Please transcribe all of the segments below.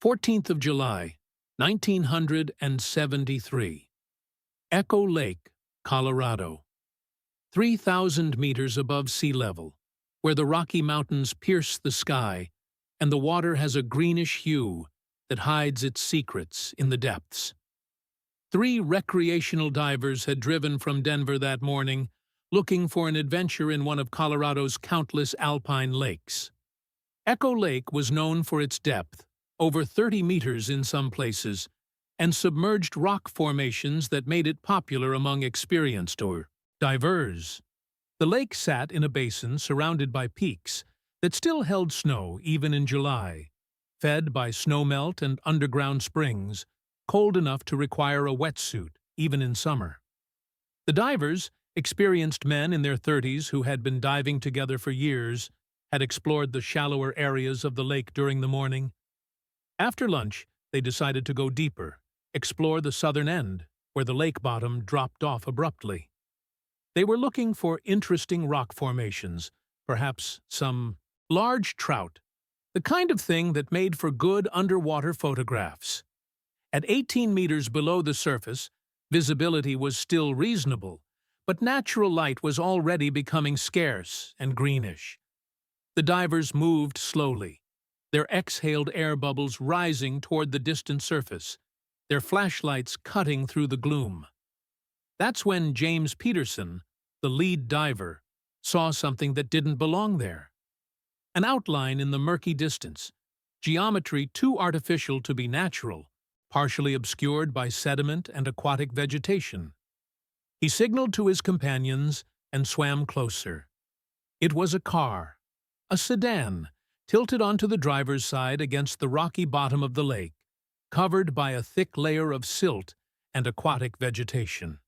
14th of July, 1973. Echo Lake, Colorado. 3,000 meters above sea level, where the Rocky Mountains pierce the sky and the water has a greenish hue that hides its secrets in the depths. 3 recreational divers had driven from Denver that morning, looking for an adventure in one of Colorado's countless alpine lakes. Echo Lake was known for its depth, over 30 meters in some places, and submerged rock formations that made it popular among experienced divers. The lake sat in a basin surrounded by peaks that still held snow even in July, fed by snowmelt and underground springs, cold enough to require a wetsuit even in summer. The divers, experienced men in their 30s who had been diving together for years, had explored the shallower areas of the lake during the morning. After lunch, they decided to go deeper, explore the southern end, where the lake bottom dropped off abruptly. They were looking for interesting rock formations, perhaps some large trout, the kind of thing that made for good underwater photographs. At 18 meters below the surface, visibility was still reasonable, but natural light was already becoming scarce and greenish. The divers moved slowly, their exhaled air bubbles rising toward the distant surface, their flashlights cutting through the gloom. That's when James Peterson, the lead diver, saw something that didn't belong there. An outline in the murky distance, geometry too artificial to be natural, partially obscured by sediment and aquatic vegetation. He signaled to his companions and swam closer. It was a car, a sedan, tilted onto the driver's side against the rocky bottom of the lake, covered by a thick layer of silt and aquatic vegetation.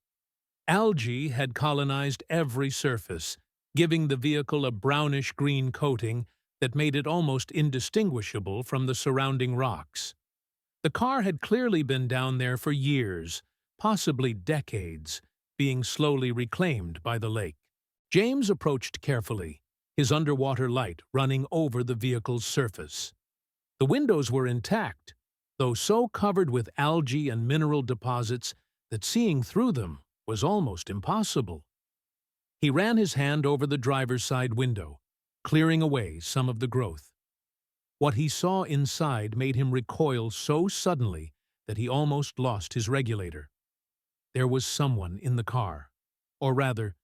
Algae had colonized every surface, giving the vehicle a brownish-green coating that made it almost indistinguishable from the surrounding rocks. The car had clearly been down there for years, possibly decades, being slowly reclaimed by the lake. James approached carefully, his underwater light running over the vehicle's surface. The windows were intact, though so covered with algae and mineral deposits that seeing through them was almost impossible. He ran his hand over the driver's side window, clearing away some of the growth. What he saw inside made him recoil so suddenly that he almost lost his regulator. There was someone in the car, or rather,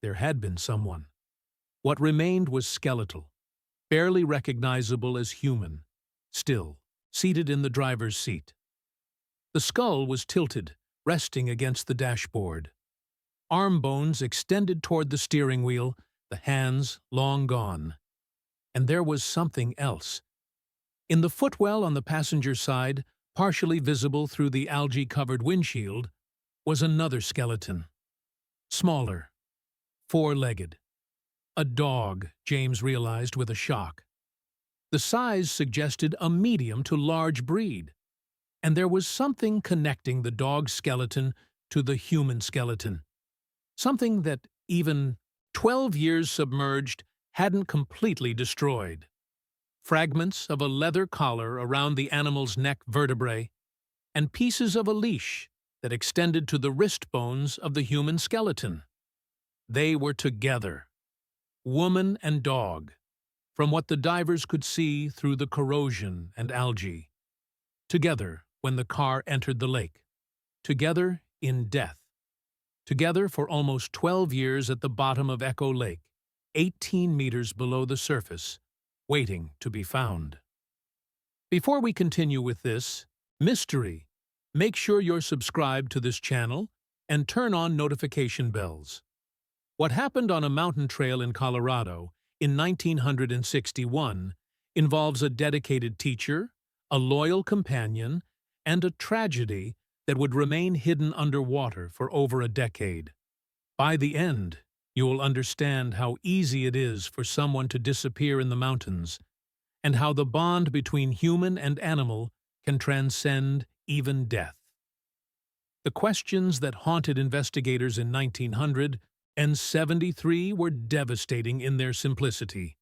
there had been someone. What remained was skeletal, barely recognizable as human, still, seated in the driver's seat. The skull was tilted, resting against the dashboard. Arm bones extended toward the steering wheel, the hands long gone. And there was something else. In the footwell on the passenger side, partially visible through the algae-covered windshield, was another skeleton. Smaller, 4-legged. A dog, James realized with a shock. The size suggested a medium to large breed, and there was something connecting the dog's skeleton to the human skeleton. Something that even 12 years submerged hadn't completely destroyed. Fragments of a leather collar around the animal's neck vertebrae, and pieces of a leash that extended to the wrist bones of the human skeleton. They were together, woman and dog, from what the divers could see through the corrosion and algae. Together when the car entered the lake. Together in death. Together for almost 12 years at the bottom of Echo Lake, 18 meters below the surface, waiting to be found. Before we continue with this mystery, make sure you're subscribed to this channel and turn on notification bells. What happened on a mountain trail in Colorado in 1961 involves a dedicated teacher, a loyal companion, and a tragedy that would remain hidden underwater for over a decade. By the end, you will understand how easy it is for someone to disappear in the mountains, and how the bond between human and animal can transcend even death. The questions that haunted investigators in 1973 were devastating in their simplicity.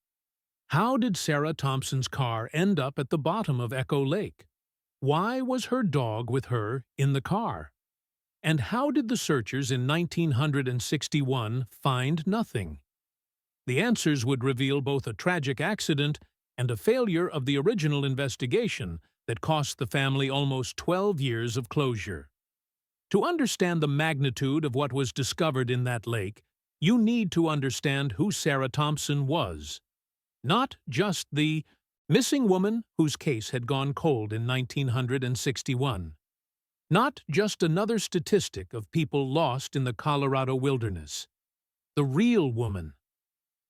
How did Sarah Thompson's car end up at the bottom of Echo Lake? Why was her dog with her in the car? And how did the searchers in 1961 find nothing? The answers would reveal both a tragic accident and a failure of the original investigation that cost the family almost 12 years of closure. To understand the magnitude of what was discovered in that lake, you need to understand who Sarah Thompson was. Not just the missing woman whose case had gone cold in 1961. Not just another statistic of people lost in the Colorado wilderness. The real woman.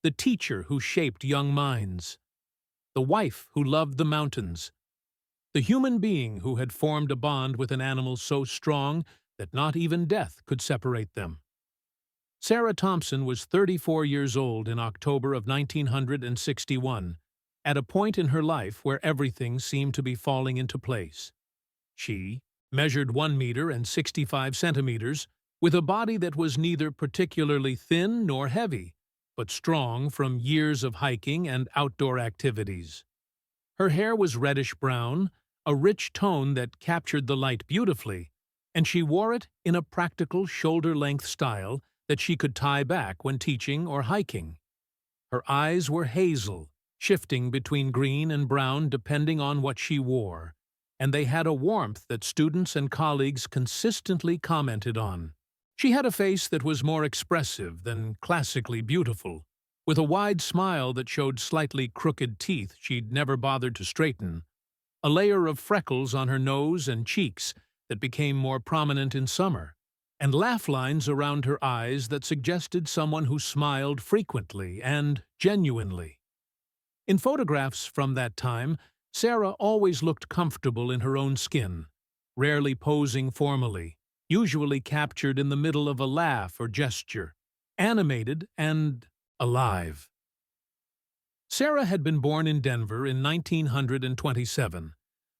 The teacher who shaped young minds. The wife who loved the mountains. The human being who had formed a bond with an animal so strong that not even death could separate them. Sarah Thompson was 34 years old in October of 1961, at a point in her life where everything seemed to be falling into place. She measured 1 meter and 65 centimeters, with a body that was neither particularly thin nor heavy, but strong from years of hiking and outdoor activities. Her hair was reddish-brown, a rich tone that captured the light beautifully, and she wore it in a practical shoulder-length style that she could tie back when teaching or hiking. Her eyes were hazel, shifting between green and brown depending on what she wore, and they had a warmth that students and colleagues consistently commented on. She had a face that was more expressive than classically beautiful, with a wide smile that showed slightly crooked teeth she'd never bothered to straighten, a layer of freckles on her nose and cheeks that became more prominent in summer, and laugh lines around her eyes that suggested someone who smiled frequently and genuinely. In photographs from that time, Sarah always looked comfortable in her own skin, rarely posing formally, usually captured in the middle of a laugh or gesture, animated and alive. Sarah had been born in Denver in 1927,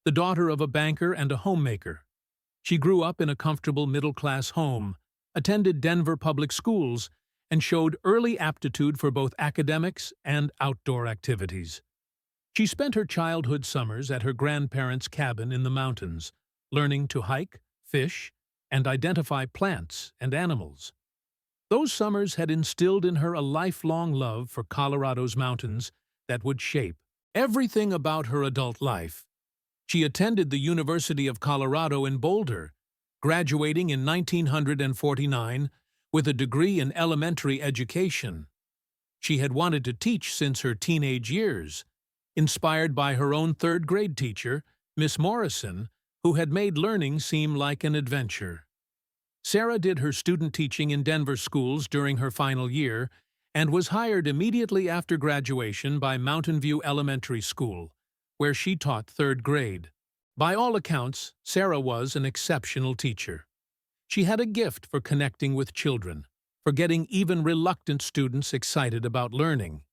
the daughter of a banker and a homemaker. She grew up in a comfortable middle-class home, attended Denver public schools, and showed early aptitude for both academics and outdoor activities. She spent her childhood summers at her grandparents' cabin in the mountains, learning to hike, fish, and identify plants and animals. Those summers had instilled in her a lifelong love for Colorado's mountains that would shape everything about her adult life. She attended the University of Colorado in Boulder, graduating in 1949 with a degree in elementary education. She had wanted to teach since her teenage years, inspired by her own third-grade teacher, Miss Morrison, who had made learning seem like an adventure. Sarah did her student teaching in Denver schools during her final year and was hired immediately after graduation by Mountain View Elementary School, where she taught third grade. By all accounts, Sarah was an exceptional teacher. She had a gift for connecting with children, for getting even reluctant students excited about learning.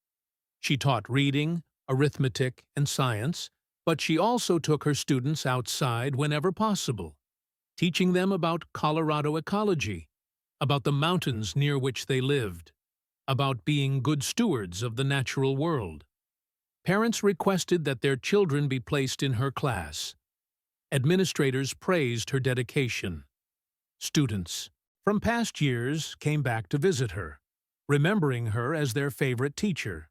She taught reading, arithmetic, and science, but she also took her students outside whenever possible, teaching them about Colorado ecology, about the mountains near which they lived, about being good stewards of the natural world. Parents requested that their children be placed in her class. Administrators praised her dedication. Students from past years came back to visit her, remembering her as their favorite teacher.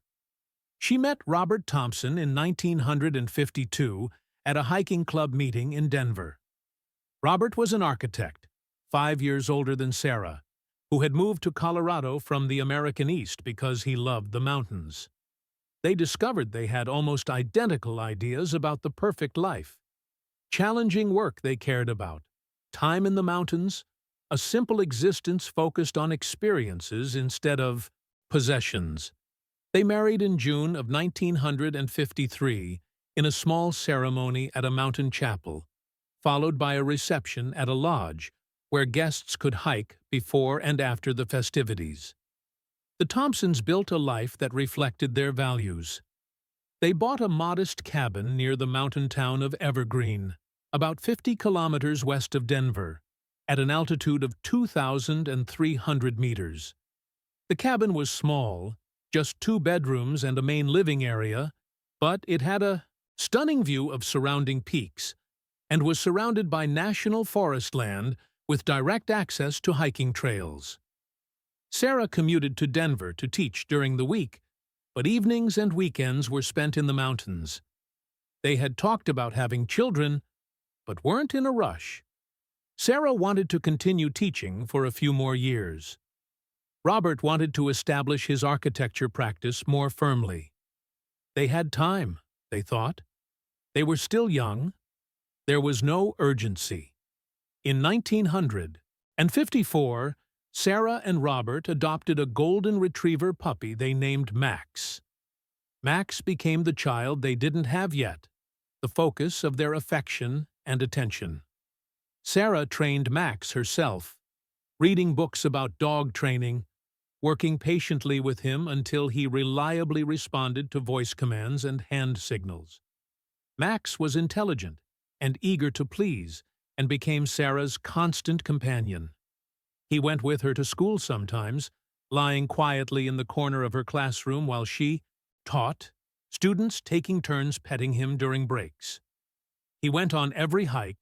She met Robert Thompson in 1952 at a hiking club meeting in Denver. Robert was an architect, 5 years older than Sarah, who had moved to Colorado from the American East because he loved the mountains. They discovered they had almost identical ideas about the perfect life. Challenging work they cared about, time in the mountains, a simple existence focused on experiences instead of possessions. They married in June of 1953 in a small ceremony at a mountain chapel, followed by a reception at a lodge where guests could hike before and after the festivities. The Thompsons built a life that reflected their values. They bought a modest cabin near the mountain town of Evergreen, about 50 kilometers west of Denver, at an altitude of 2,300 meters. The cabin was small, just 2 bedrooms and a main living area, but it had a stunning view of surrounding peaks, and was surrounded by national forest land with direct access to hiking trails. Sarah commuted to Denver to teach during the week, but evenings and weekends were spent in the mountains. They had talked about having children, but weren't in a rush. Sarah wanted to continue teaching for a few more years. Robert wanted to establish his architecture practice more firmly. They had time, they thought. They were still young. There was no urgency. In 1954, Sarah and Robert adopted a golden retriever puppy they named Max. Max became the child they didn't have yet, the focus of their affection and attention. Sarah trained Max herself, reading books about dog training, working patiently with him until he reliably responded to voice commands and hand signals. Max was intelligent and eager to please and became Sarah's constant companion. He went with her to school sometimes, lying quietly in the corner of her classroom while she taught, students taking turns petting him during breaks. He went on every hike,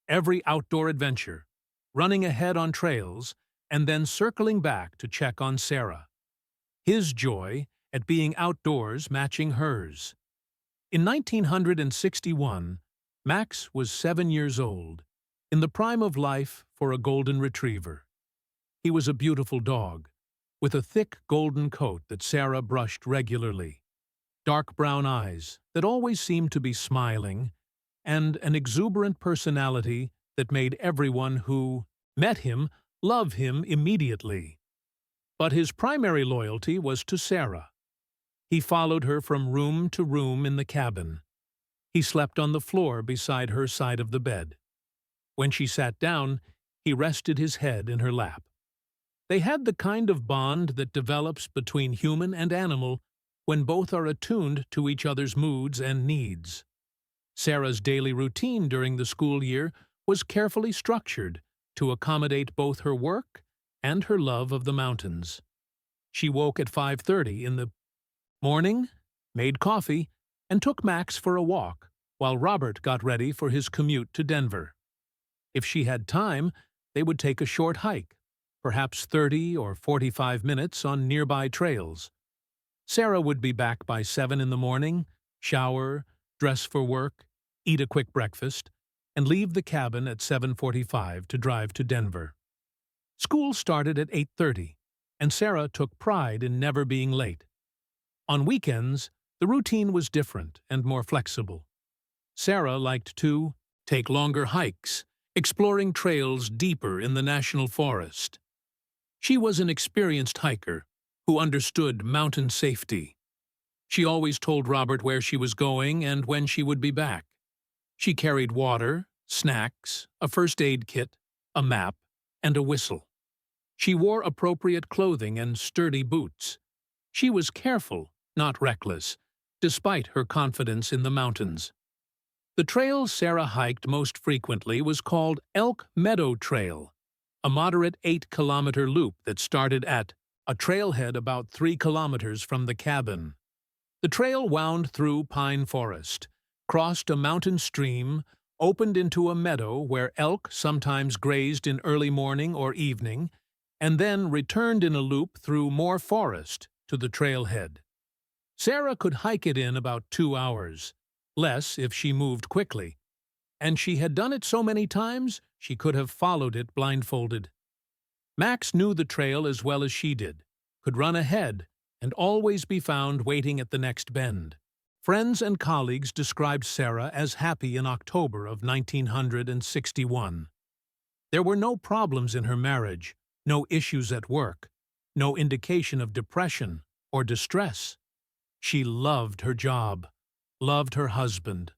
every outdoor adventure, running ahead on trails, and then circling back to check on Sarah. His joy at being outdoors matching hers. In 1961, Max was 7 years old, in the prime of life for a golden retriever. He was a beautiful dog, with a thick golden coat that Sarah brushed regularly, dark brown eyes that always seemed to be smiling, and an exuberant personality that made everyone who met him love him immediately. But his primary loyalty was to Sarah. He followed her from room to room in the cabin. He slept on the floor beside her side of the bed. When she sat down, he rested his head in her lap. They had the kind of bond that develops between human and animal when both are attuned to each other's moods and needs. Sarah's daily routine during the school year was carefully structured to accommodate both her work and her love of the mountains. She woke at 5:30 in the morning, made coffee, and took Max for a walk while Robert got ready for his commute to Denver. If she had time, they would take a short hike, perhaps 30 or 45 minutes on nearby trails. Sarah would be back by 7 in the morning, shower, dress for work, eat a quick breakfast, and leave the cabin at 7:45 to drive to Denver. School started at 8:30, and Sarah took pride in never being late. On weekends, the routine was different and more flexible. Sarah liked to take longer hikes, exploring trails deeper in the national forest. She was an experienced hiker who understood mountain safety. She always told Robert where she was going and when she would be back. She carried water, snacks, a first aid kit, a map, and a whistle. She wore appropriate clothing and sturdy boots. She was careful, not reckless, despite her confidence in the mountains. The trail Sarah hiked most frequently was called Elk Meadow Trail, a moderate 8-kilometer loop that started at a trailhead about 3 kilometers from the cabin. The trail wound through pine forest, crossed a mountain stream, opened into a meadow where elk sometimes grazed in early morning or evening, and then returned in a loop through more forest to the trailhead. Sarah could hike it in about 2 hours, less if she moved quickly, and she had done it so many times she could have followed it blindfolded. Max knew the trail as well as she did, could run ahead, and always be found waiting at the next bend. Friends and colleagues described Sarah as happy in October of 1961. There were no problems in her marriage, no issues at work, no indication of depression or distress. She loved her job, loved her husband,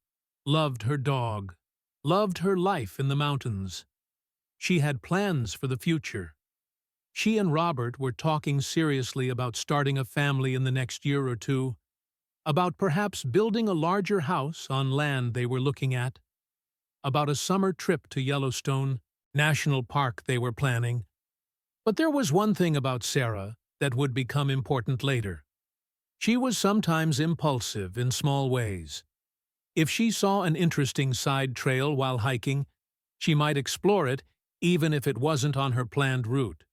loved her dog, loved her life in the mountains. She had plans for the future. She and Robert were talking seriously about starting a family in the next year or two, about perhaps building a larger house on land they were looking at, about a summer trip to Yellowstone National Park they were planning. But there was one thing about Sarah that would become important later. She was sometimes impulsive in small ways. If she saw an interesting side trail while hiking, she might explore it even if it wasn't on her planned route.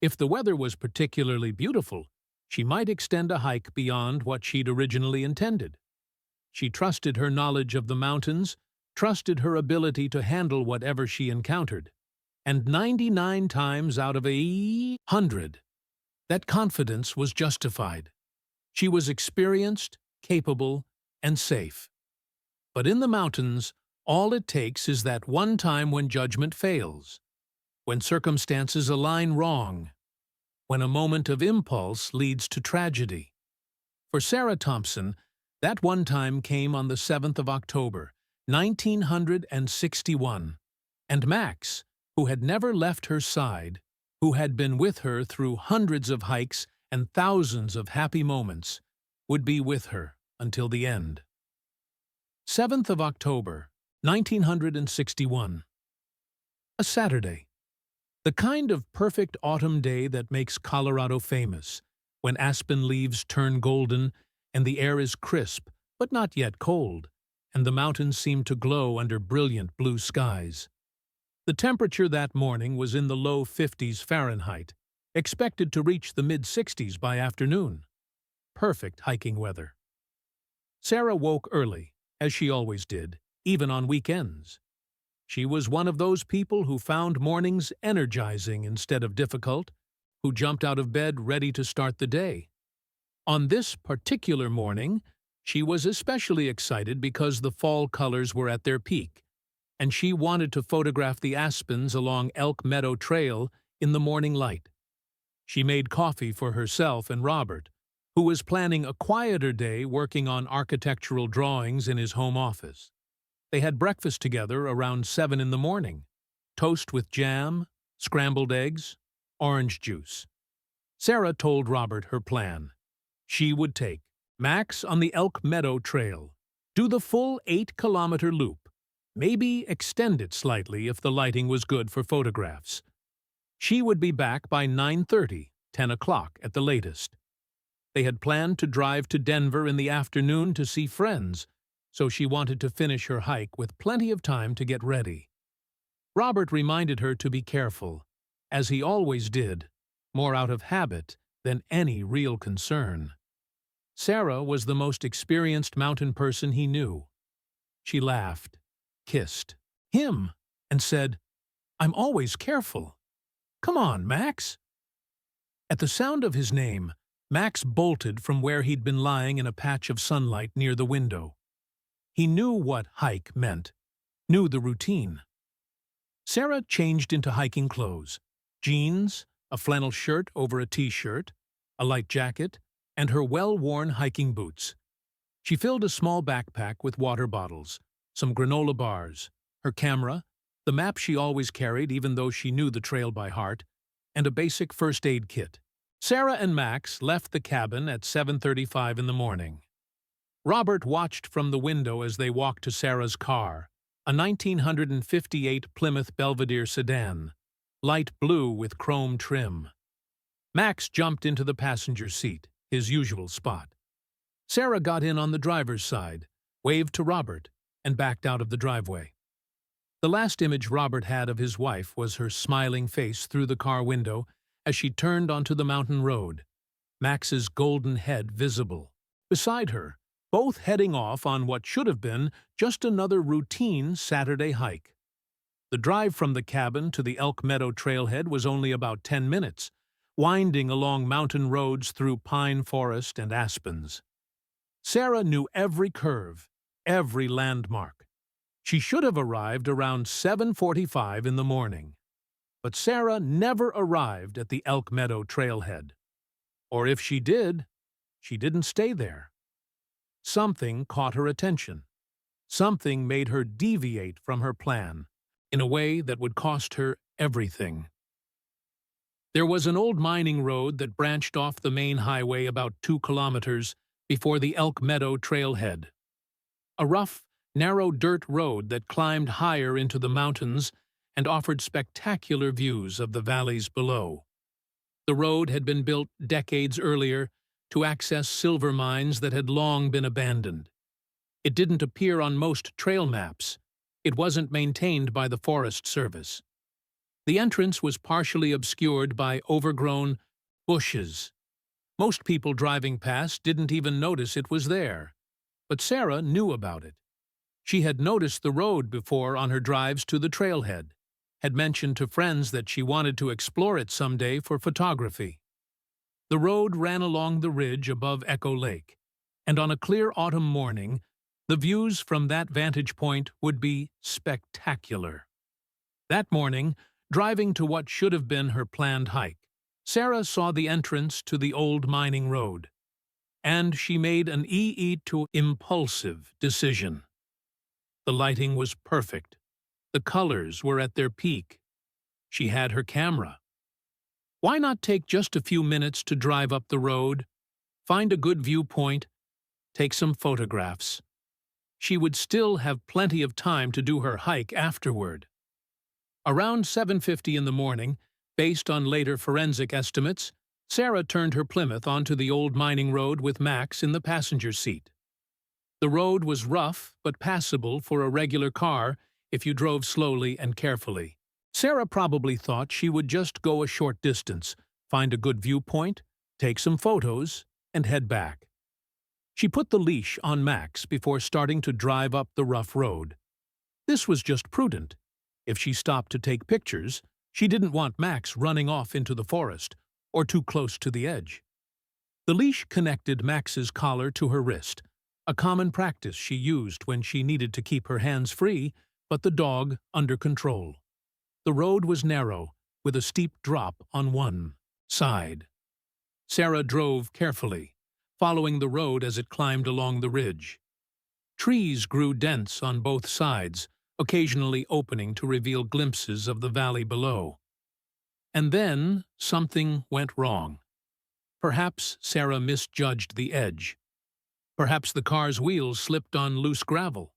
If the weather was particularly beautiful, she might extend a hike beyond what she'd originally intended. She trusted her knowledge of the mountains, trusted her ability to handle whatever she encountered, and 99 times out of 100, that confidence was justified. She was experienced, capable, and safe. But in the mountains, all it takes is that one time when judgment fails, when circumstances align wrong, when a moment of impulse leads to tragedy. For Sarah Thompson, that one time came on the 7th of October, 1961, and Max, who had never left her side, who had been with her through hundreds of hikes and thousands of happy moments, would be with her until the end. 7th of October, 1961. A Saturday. The kind of perfect autumn day that makes Colorado famous, when aspen leaves turn golden and the air is crisp but not yet cold, and the mountains seem to glow under brilliant blue skies. The temperature that morning was in the low 50s Fahrenheit, expected to reach the mid-60s by afternoon. Perfect hiking weather. Sarah woke early, as she always did, even on weekends. She was one of those people who found mornings energizing instead of difficult, who jumped out of bed ready to start the day. On this particular morning, she was especially excited because the fall colors were at their peak, and she wanted to photograph the aspens along Elk Meadow Trail in the morning light. She made coffee for herself and Robert, who was planning a quieter day working on architectural drawings in his home office. They had breakfast together around 7 in the morning, toast with jam, scrambled eggs, orange juice. Sarah told Robert her plan. She would take Max on the Elk Meadow Trail, do the full 8-kilometer loop, maybe extend it slightly if the lighting was good for photographs. She would be back by 9:30, 10 o'clock at the latest. They had planned to drive to Denver in the afternoon to see friends, so she wanted to finish her hike with plenty of time to get ready. Robert reminded her to be careful, as he always did, more out of habit than any real concern. Sarah was the most experienced mountain person he knew. She laughed, kissed him, and said, "I'm always careful. Come on, Max." At the sound of his name, Max bolted from where he'd been lying in a patch of sunlight near the window. He knew what hike meant, knew the routine. Sarah changed into hiking clothes, jeans, a flannel shirt over a t-shirt, a light jacket, and her well-worn hiking boots. She filled a small backpack with water bottles, some granola bars, her camera, the map she always carried even though she knew the trail by heart, and a basic first aid kit. Sarah and Max left the cabin at 7:35 in the morning. Robert watched from the window as they walked to Sarah's car, a 1958 Plymouth Belvedere sedan, light blue with chrome trim. Max jumped into the passenger seat, his usual spot. Sarah got in on the driver's side, waved to Robert, and backed out of the driveway. The last image Robert had of his wife was her smiling face through the car window as she turned onto the mountain road, Max's golden head visible. Beside her, both heading off on what should have been just another routine Saturday hike. The drive from the cabin to the Elk Meadow trailhead was only about 10 minutes, winding along mountain roads through pine forest and aspens. Sarah knew every curve, every landmark. She should have arrived around 7:45 in the morning. But Sarah never arrived at the Elk Meadow trailhead. Or if she did, she didn't stay there. Something caught her attention. Something made her deviate from her plan in a way that would cost her everything. There was an old mining road that branched off the main highway about 2 kilometers before the Elk Meadow trailhead. A rough, narrow dirt road that climbed higher into the mountains and offered spectacular views of the valleys below. The road had been built decades earlier to access silver mines that had long been abandoned. It didn't appear on most trail maps. It wasn't maintained by the Forest Service. The entrance was partially obscured by overgrown bushes. Most people driving past didn't even notice it was there. But Sarah knew about it. She had noticed the road before on her drives to the trailhead, had mentioned to friends that she wanted to explore it someday for photography. The road ran along the ridge above Echo Lake, and on a clear autumn morning, the views from that vantage point would be spectacular. That morning, driving to what should have been her planned hike, Sarah saw the entrance to the old mining road, and she made an impulsive decision. The lighting was perfect. The colors were at their peak. She had her camera. Why not take just a few minutes to drive up the road, find a good viewpoint, take some photographs? She would still have plenty of time to do her hike afterward. Around 7:50 in the morning, based on later forensic estimates, Sarah turned her Plymouth onto the old mining road with Max in the passenger seat. The road was rough but passable for a regular car if you drove slowly and carefully. Sarah probably thought she would just go a short distance, find a good viewpoint, take some photos, and head back. She put the leash on Max before starting to drive up the rough road. This was just prudent. If she stopped to take pictures, she didn't want Max running off into the forest or too close to the edge. The leash connected Max's collar to her wrist, a common practice she used when she needed to keep her hands free but the dog under control. The road was narrow, with a steep drop on one side. Sarah drove carefully, following the road as it climbed along the ridge. Trees grew dense on both sides, occasionally opening to reveal glimpses of the valley below. And then something went wrong. Perhaps Sarah misjudged the edge. Perhaps the car's wheels slipped on loose gravel.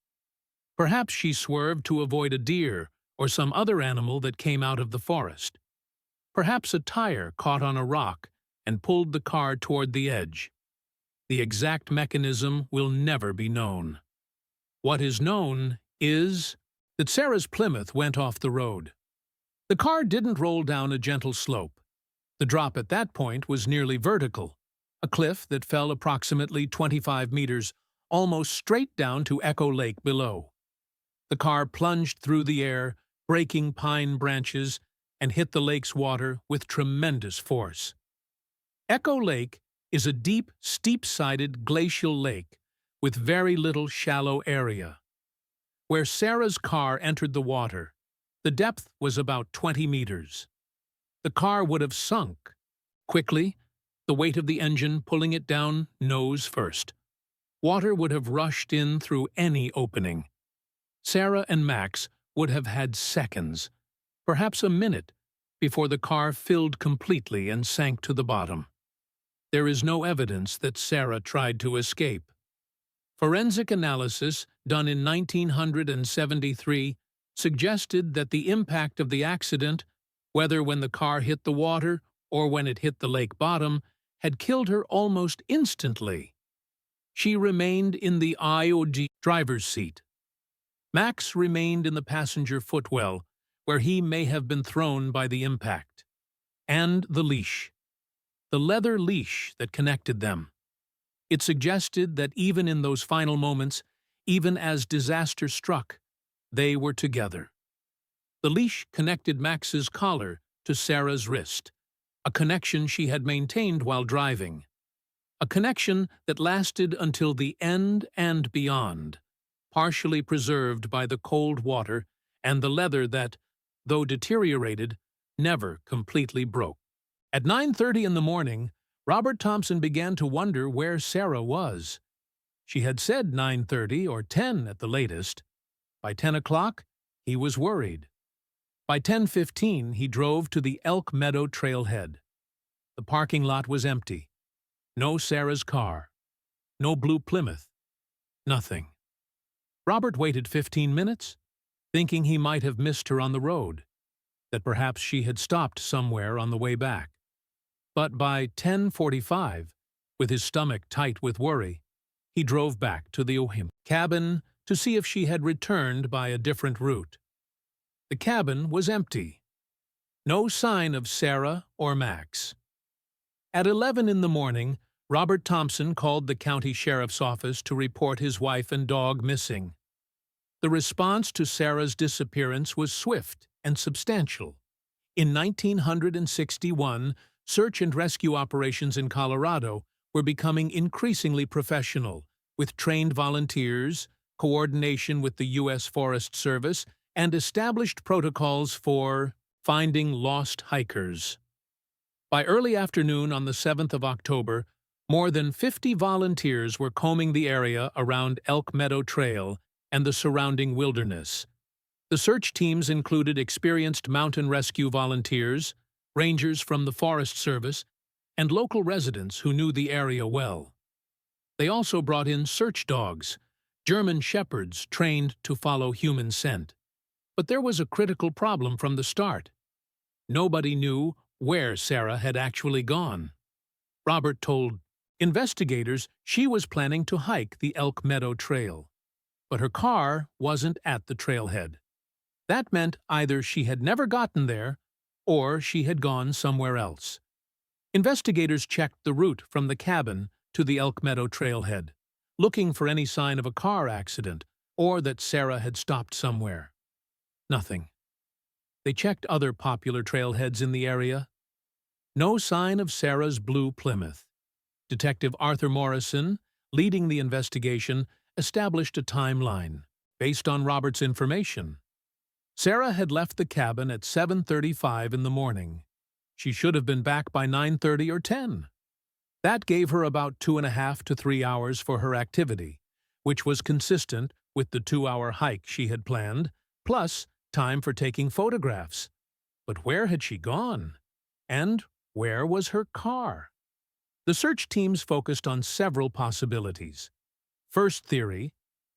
Perhaps she swerved to avoid a deer or some other animal that came out of the forest. Perhaps a tire caught on a rock and pulled the car toward the edge. The exact mechanism will never be known. What is known is that Sarah's Plymouth went off the road. The car didn't roll down a gentle slope. The drop at that point was nearly vertical, a cliff that fell approximately 25 meters, almost straight down to Echo Lake below. The car plunged through the air, breaking pine branches, and hit the lake's water with tremendous force. Echo Lake is a deep, steep-sided glacial lake with very little shallow area. Where Sarah's car entered the water, the depth was about 20 meters. The car would have sunk quickly, the weight of the engine pulling it down nose first. Water would have rushed in through any opening. Sarah and Max would have had seconds, perhaps a minute, before the car filled completely and sank to the bottom. There is no evidence that Sarah tried to escape. Forensic analysis done in 1973 suggested that the impact of the accident, whether when the car hit the water or when it hit the lake bottom, had killed her almost instantly. She remained in the IOD driver's seat. Max remained in the passenger footwell, where he may have been thrown by the impact. And the leash. The leather leash that connected them. It suggested that even in those final moments, even as disaster struck, they were together. The leash connected Max's collar to Sarah's wrist, a connection she had maintained while driving. A connection that lasted until the end and beyond, partially preserved by the cold water and the leather that, though deteriorated, never completely broke. At 9:30 in the morning, Robert Thompson began to wonder where Sarah was. She had said 9:30 or 10 at the latest. By 10 o'clock, he was worried. By 10:15, he drove to the Elk Meadow trailhead. The parking lot was empty. No Sarah's car. No blue Plymouth. Nothing. Robert waited 15 minutes, thinking he might have missed her on the road, that perhaps she had stopped somewhere on the way back. But by 10:45, with his stomach tight with worry, he drove back to the cabin to see if she had returned by a different route. The cabin was empty. No sign of Sarah or Max. At 11 in the morning, Robert Thompson called the county sheriff's office to report his wife and dog missing. The response to Sarah's disappearance was swift and substantial. In 1961, search and rescue operations in Colorado were becoming increasingly professional, with trained volunteers, coordination with the U.S. Forest Service, and established protocols for finding lost hikers. By early afternoon on the 7th of October, more than 50 volunteers were combing the area around Elk Meadow Trail and the surrounding wilderness. The search teams included experienced mountain rescue volunteers, rangers from the Forest Service, and local residents who knew the area well. They also brought in search dogs, German shepherds trained to follow human scent. But there was a critical problem from the start. Nobody knew where Sarah had actually gone. Robert told investigators she was planning to hike the Elk Meadow Trail, but her car wasn't at the trailhead. That meant either she had never gotten there or she had gone somewhere else. Investigators checked the route from the cabin to the Elk Meadow Trailhead, looking for any sign of a car accident or that Sarah had stopped somewhere. Nothing. They checked other popular trailheads in the area. No sign of Sarah's blue Plymouth. Detective Arthur Morrison, leading the investigation, established a timeline based on Robert's information. Sarah had left the cabin at 7:35 in the morning. She should have been back by 9:30 or 10. That gave her about 2.5 to 3 hours for her activity, which was consistent with the 2-hour hike she had planned, plus time for taking photographs. But where had she gone? And where was her car? The search teams focused on several possibilities. First theory,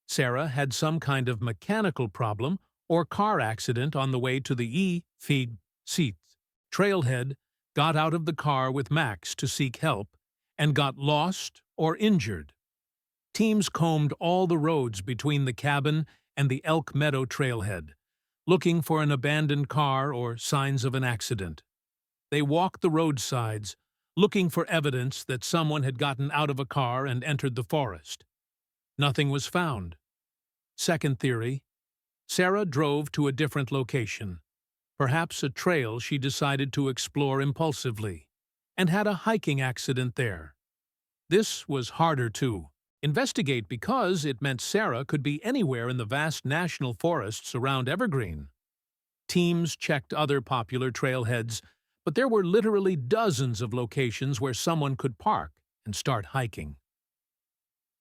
Sarah had some kind of mechanical problem or car accident on the way to the feed seat trailhead, got out of the car with Max to seek help, and got lost or injured. Teams combed all the roads between the cabin and the Elk Meadow Trailhead, looking for an abandoned car or signs of an accident. They walked the roadsides, looking for evidence that someone had gotten out of a car and entered the forest. Nothing was found. Second theory, Sarah drove to a different location, perhaps a trail she decided to explore impulsively, and had a hiking accident there. This was harder to investigate because it meant Sarah could be anywhere in the vast national forests around Evergreen. Teams checked other popular trailheads, but there were literally dozens of locations where someone could park and start hiking.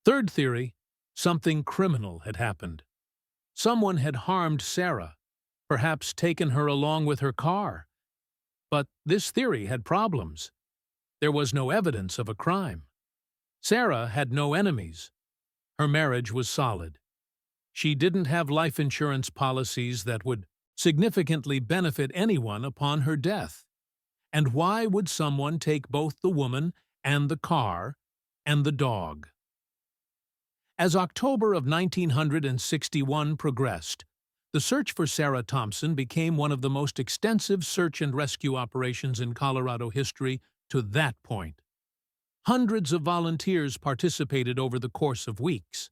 Third theory, something criminal had happened. Someone had harmed Sarah, perhaps taken her along with her car. But this theory had problems. There was no evidence of a crime. Sarah had no enemies. Her marriage was solid. She didn't have life insurance policies that would significantly benefit anyone upon her death. And why would someone take both the woman and the car and the dog? As October of 1961 progressed, the search for Sarah Thompson became one of the most extensive search and rescue operations in Colorado history to that point. Hundreds of volunteers participated over the course of weeks.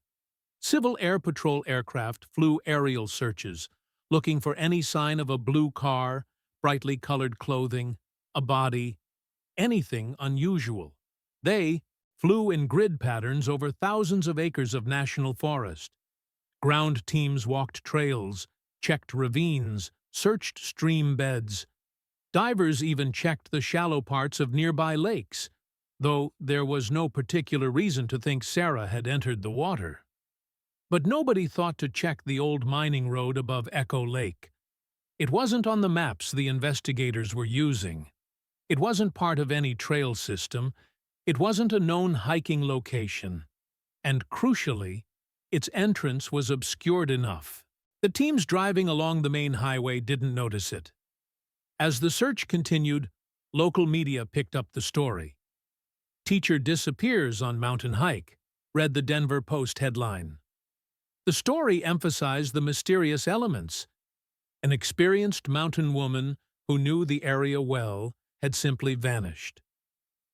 Civil Air Patrol aircraft flew aerial searches, looking for any sign of a blue car, brightly colored clothing, a body, anything unusual. They flew in grid patterns over thousands of acres of national forest. Ground teams walked trails, checked ravines, searched stream beds. Divers even checked the shallow parts of nearby lakes, though there was no particular reason to think Sarah had entered the water. But nobody thought to check the old mining road above Echo Lake. It wasn't on the maps the investigators were using. It wasn't part of any trail system. It wasn't a known hiking location. And crucially, its entrance was obscured enough. The teams driving along the main highway didn't notice it. As the search continued, local media picked up the story. Teacher disappears on mountain hike. read the Denver Post headline. The story emphasized the mysterious elements. An experienced mountain woman who knew the area well had simply vanished.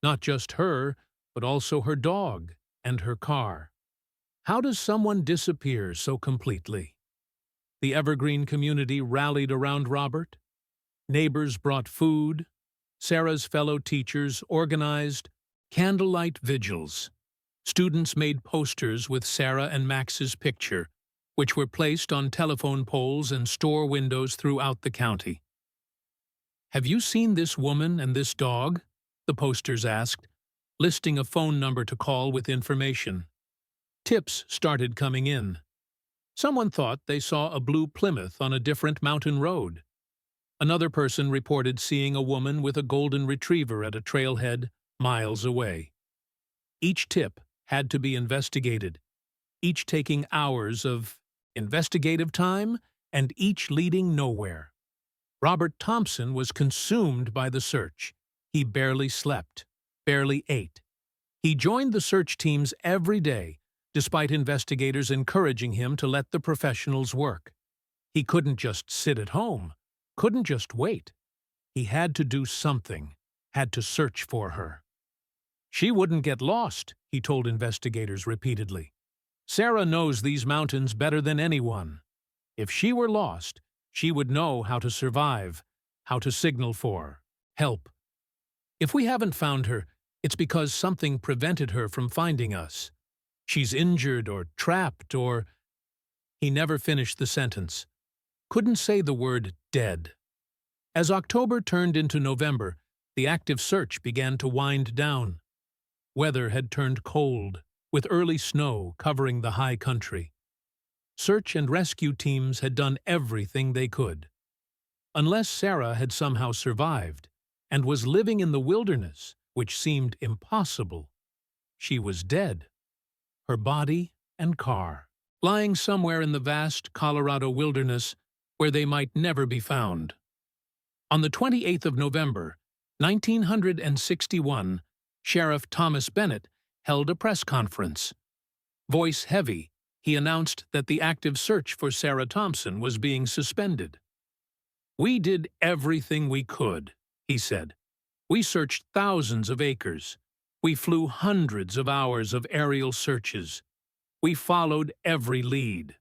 Not just her, but also her dog and her car. How does someone disappear so completely? The Evergreen community rallied around Robert. Neighbors brought food. Sarah's fellow teachers organized candlelight vigils. Students made posters with Sarah and Max's picture, which were placed on telephone poles and store windows throughout the county. "Have you seen this woman and this dog?" the posters asked, listing a phone number to call with information. Tips started coming in. Someone thought they saw a blue Plymouth on a different mountain road. Another person reported seeing a woman with a golden retriever at a trailhead miles away. Each tip had to be investigated, each taking hours of investigative time and each leading nowhere. Robert Thompson was consumed by the search. He barely slept, barely ate. He joined the search teams every day, despite investigators encouraging him to let the professionals work. He couldn't just sit at home, couldn't just wait. He had to do something, had to search for her. "She wouldn't get lost," he told investigators repeatedly. "Sarah knows these mountains better than anyone. If she were lost, she would know how to survive, how to signal for help. If we haven't found her, it's because something prevented her from finding us. She's injured or trapped or—" He never finished the sentence. Couldn't say the word dead. As October turned into November, the active search began to wind down. Weather had turned cold, with early snow covering the high country. Search and rescue teams had done everything they could. Unless Sarah had somehow survived and was living in the wilderness, which seemed impossible, she was dead. Her body and car, lying somewhere in the vast Colorado wilderness where they might never be found. On the 28th of November, 1961, Sheriff Thomas Bennett held a press conference. Voice heavy, he announced that the active search for Sarah Thompson was being suspended. "We did everything we could," he said. "We searched thousands of acres. We flew hundreds of hours of aerial searches. We followed every lead.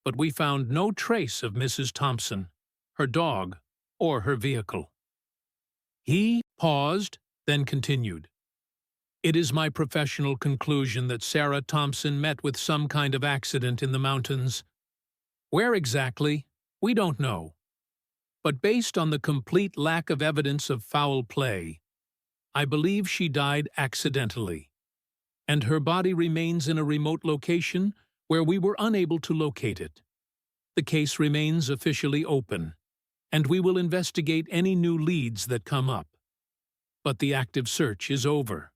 But we found no trace of Mrs. Thompson, her dog, or her vehicle." He paused, then continued. "It is my professional conclusion that Sarah Thompson met with some kind of accident in the mountains. Where exactly, we don't know. But based on the complete lack of evidence of foul play, I believe she died accidentally, and her body remains in a remote location where we were unable to locate it. The case remains officially open, and we will investigate any new leads that come up. But the active search is over."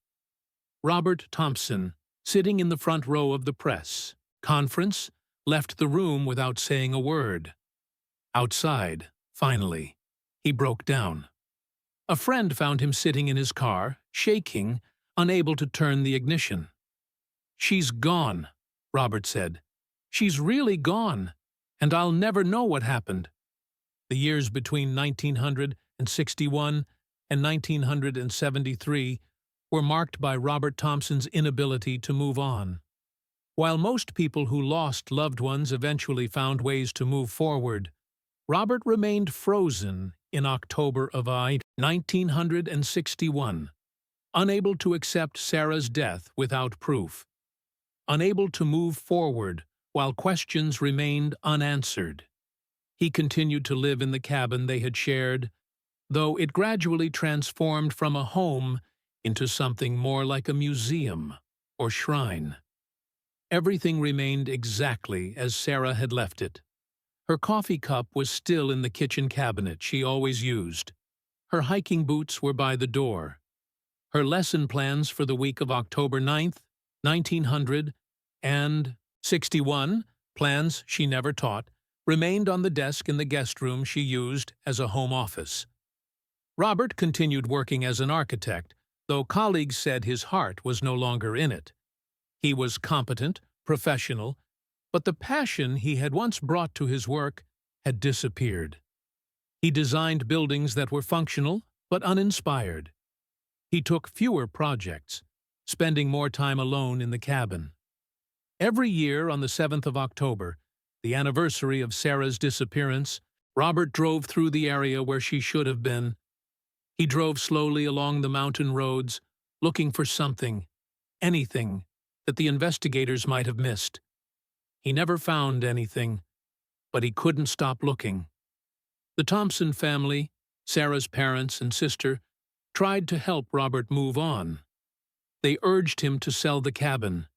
Robert Thompson, sitting in the front row of the press conference, left the room without saying a word. Outside, finally, he broke down. A friend found him sitting in his car, shaking, unable to turn the ignition. "She's gone," Robert said. "She's really gone, and I'll never know what happened." The years between 1961 and 1973 were marked by Robert Thompson's inability to move on. While most people who lost loved ones eventually found ways to move forward, Robert remained frozen in October of 1961, unable to accept Sarah's death without proof, unable to move forward while questions remained unanswered. He continued to live in the cabin they had shared, though it gradually transformed from a home into something more like a museum or shrine. Everything remained exactly as Sarah had left it. Her coffee cup was still in the kitchen cabinet she always used. Her hiking boots were by the door. Her lesson plans for the week of October 9th, 1961, plans she never taught, remained on the desk in the guest room she used as a home office. Robert continued working as an architect, though colleagues said his heart was no longer in it. He was competent, professional, but the passion he had once brought to his work had disappeared. He designed buildings that were functional but uninspired. He took fewer projects, spending more time alone in the cabin. Every year on the 7th of October, the anniversary of Sarah's disappearance, Robert drove through the area where she should have been. He drove slowly along the mountain roads, looking for something, anything, that the investigators might have missed. He never found anything, but he couldn't stop looking. The Thompson family, Sarah's parents and sister, tried to help Robert move on. They urged him to sell the cabin,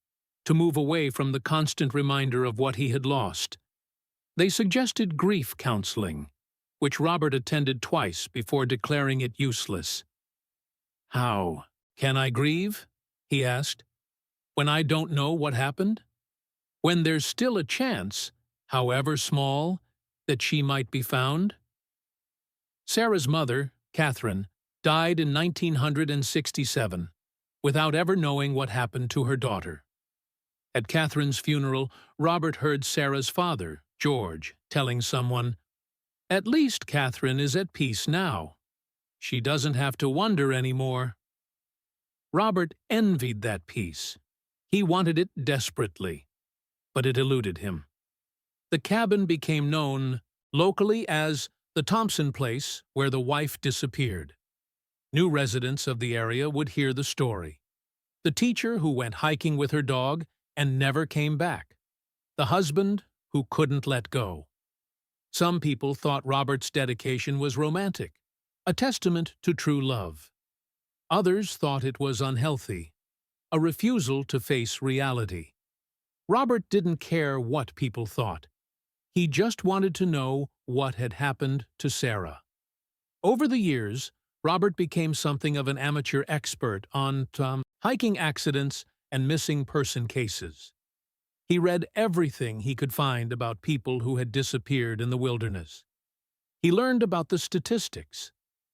to move away from the constant reminder of what he had lost. They suggested grief counseling, which Robert attended twice before declaring it useless. "How can I grieve?" he asked. "When I don't know what happened? When there's still a chance, however small, that she might be found?" Sarah's mother, Catherine, died in 1967, without ever knowing what happened to her daughter. At Catherine's funeral, Robert heard Sarah's father, George, telling someone, "At least Catherine is at peace now. She doesn't have to wonder anymore." Robert envied that peace. He wanted it desperately, but it eluded him. The cabin became known locally as the Thompson place where the wife disappeared. New residents of the area would hear the story. The teacher who went hiking with her dog and never came back. The husband who couldn't let go. Some people thought Robert's dedication was romantic, a testament to true love. Others thought it was unhealthy, a refusal to face reality. Robert didn't care what people thought. He just wanted to know what had happened to Sarah. Over the years, Robert became something of an amateur expert on hiking accidents and missing person cases. He read everything he could find about people who had disappeared in the wilderness. He learned about the statistics,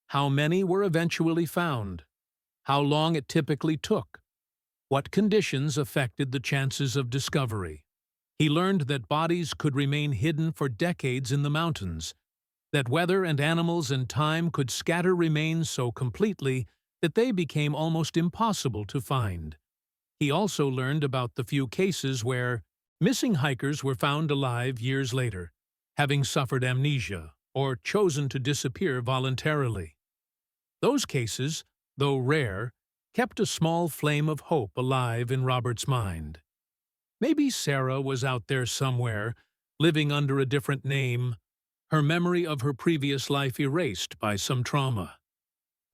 how many were eventually found, how long it typically took, what conditions affected the chances of discovery. He learned that bodies could remain hidden for decades in the mountains, that weather and animals and time could scatter remains so completely that they became almost impossible to find. He also learned about the few cases where missing hikers were found alive years later, having suffered amnesia or chosen to disappear voluntarily. Those cases, though rare, kept a small flame of hope alive in Robert's mind. Maybe Sarah was out there somewhere, living under a different name, her memory of her previous life erased by some trauma.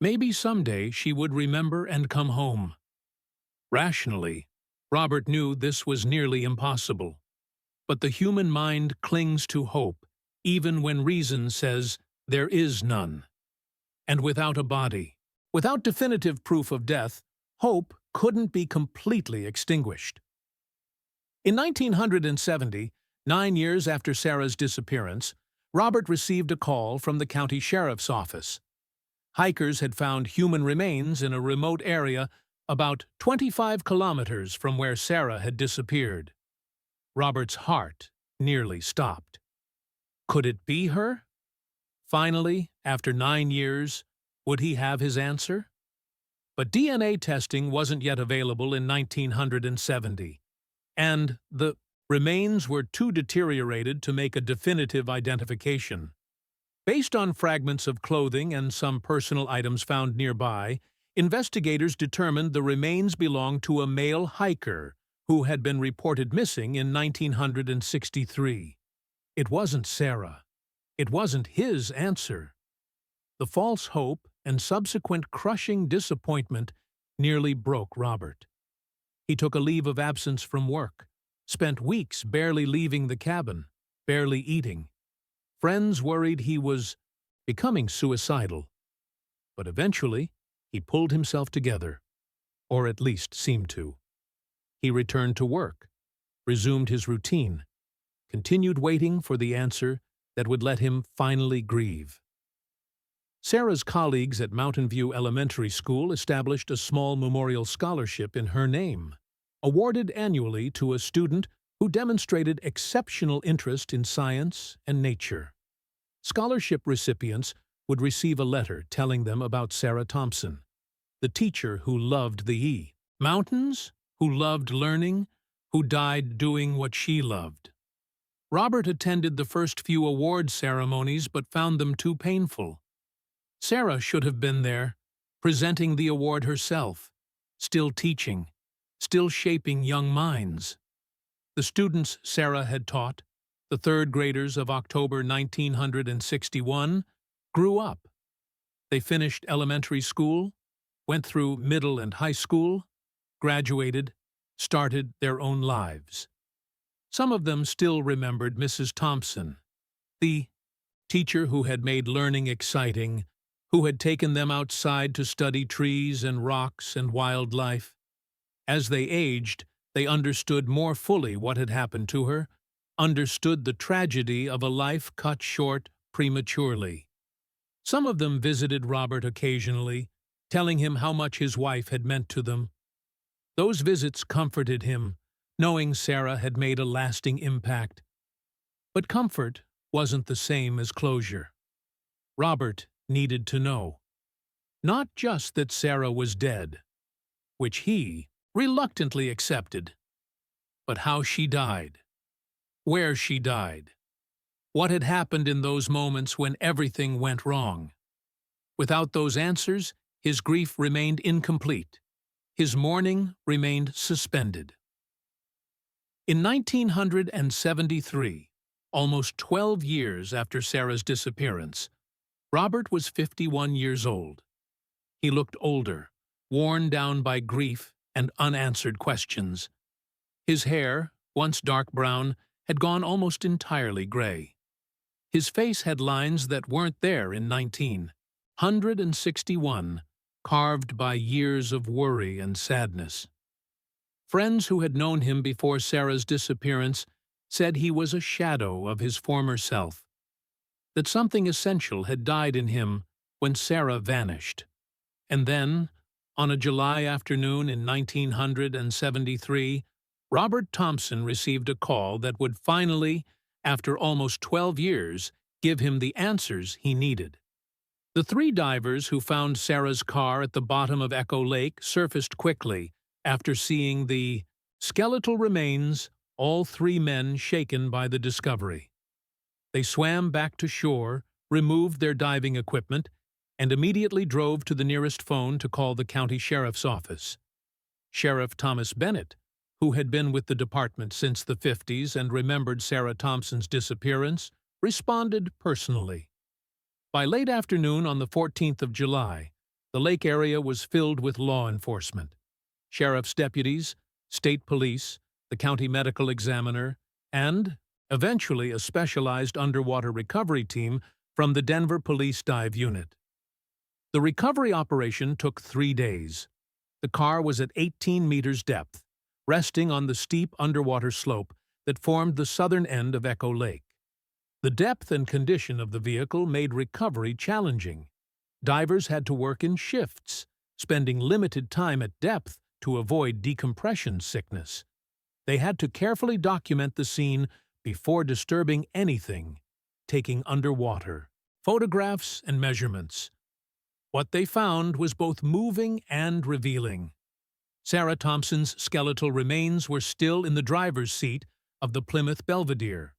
Maybe someday she would remember and come home. Rationally, Robert knew this was nearly impossible. But the human mind clings to hope, even when reason says there is none. And without a body, without definitive proof of death, hope couldn't be completely extinguished. In 1970, 9 years after Sarah's disappearance, Robert received a call from the county sheriff's office. Hikers had found human remains in a remote area about 25 kilometers from where Sarah had disappeared. Robert's heart nearly stopped. Could it be her? Finally, after 9 years, would he have his answer? But DNA testing wasn't yet available in 1970, and the remains were too deteriorated to make a definitive identification. Based on fragments of clothing and some personal items found nearby, investigators determined the remains belonged to a male hiker who had been reported missing in 1963. It wasn't Sarah. It wasn't his answer. The false hope and subsequent crushing disappointment nearly broke Robert. He took a leave of absence from work, spent weeks barely leaving the cabin, barely eating. Friends worried he was becoming suicidal. But eventually, he pulled himself together, or at least seemed to. He returned to work, resumed his routine, continued waiting for the answer that would let him finally grieve. Sarah's colleagues at Mountain View Elementary School established a small memorial scholarship in her name. awarded annually to a student who demonstrated exceptional interest in science and nature. Scholarship recipients would receive a letter telling them about Sarah Thompson, the teacher who loved the mountains, who loved learning, who died doing what she loved. Robert attended the first few award ceremonies but found them too painful. Sarah should have been there, presenting the award herself, still teaching, still shaping young minds. The students Sarah had taught, the third graders of October 1961, grew up. They finished elementary school, went through middle and high school, graduated, started their own lives. Some of them still remembered Mrs. Thompson, the teacher who had made learning exciting, who had taken them outside to study trees and rocks and wildlife. As they aged, they understood more fully what had happened to her, understood the tragedy of a life cut short prematurely. Some of them visited Robert occasionally, telling him how much his wife had meant to them. Those visits comforted him, knowing Sarah had made a lasting impact. But comfort wasn't the same as closure. Robert needed to know. Not just that Sarah was dead, which he reluctantly accepted, but how she died, where she died, what had happened in those moments when everything went wrong. Without those answers, his grief remained incomplete. His mourning remained suspended. In 1973, almost 12 years after Sarah's disappearance, Robert was 51 years old. He looked older, worn down by grief and unanswered questions. His hair, once dark brown, had gone almost entirely gray. His face had lines that weren't there in 1961, carved by years of worry and sadness. Friends who had known him before Sarah's disappearance said he was a shadow of his former self, that something essential had died in him when Sarah vanished. And then, on a July afternoon in 1973, Robert Thompson received a call that would finally, after almost 12 years, give him the answers he needed. The three divers who found Sarah's car at the bottom of Echo Lake surfaced quickly after seeing the skeletal remains, all three men shaken by the discovery. They swam back to shore, removed their diving equipment, and immediately drove to the nearest phone to call the county sheriff's office. Sheriff Thomas Bennett, who had been with the department since the 50s and remembered Sarah Thompson's disappearance, responded personally. By late afternoon on the 14th of July, the lake area was filled with law enforcement. Sheriff's deputies, state police, the county medical examiner, and, eventually, a specialized underwater recovery team from the Denver Police Dive Unit. The recovery operation took 3 days. The car was at 18 meters depth, resting on the steep underwater slope that formed the southern end of Echo Lake. The depth and condition of the vehicle made recovery challenging. Divers had to work in shifts, spending limited time at depth to avoid decompression sickness. They had to carefully document the scene before disturbing anything, taking underwater photographs and measurements. What they found was both moving and revealing. Sarah Thompson's skeletal remains were still in the driver's seat of the Plymouth Belvedere,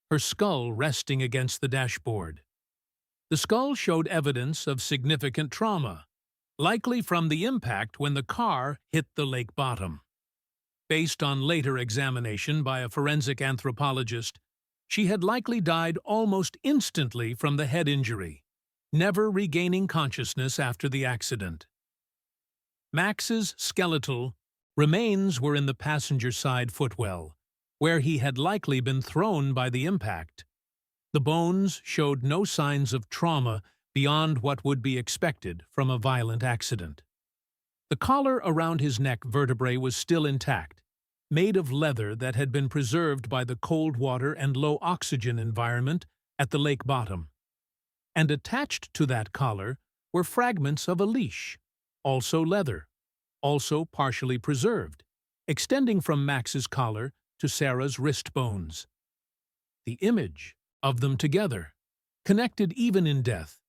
her skull resting against the dashboard. The skull showed evidence of significant trauma, likely from the impact when the car hit the lake bottom. Based on later examination by a forensic anthropologist, she had likely died almost instantly from the head injury, never regaining consciousness after the accident. Max's skeletal remains were in the passenger side footwell, where he had likely been thrown by the impact. The bones showed no signs of trauma beyond what would be expected from a violent accident. The collar around his neck vertebrae was still intact, made of leather that had been preserved by the cold water and low oxygen environment at the lake bottom. And attached to that collar were fragments of a leash, also leather, also partially preserved, extending from Max's collar to Sarah's wrist bones. The image of them together, connected even in death,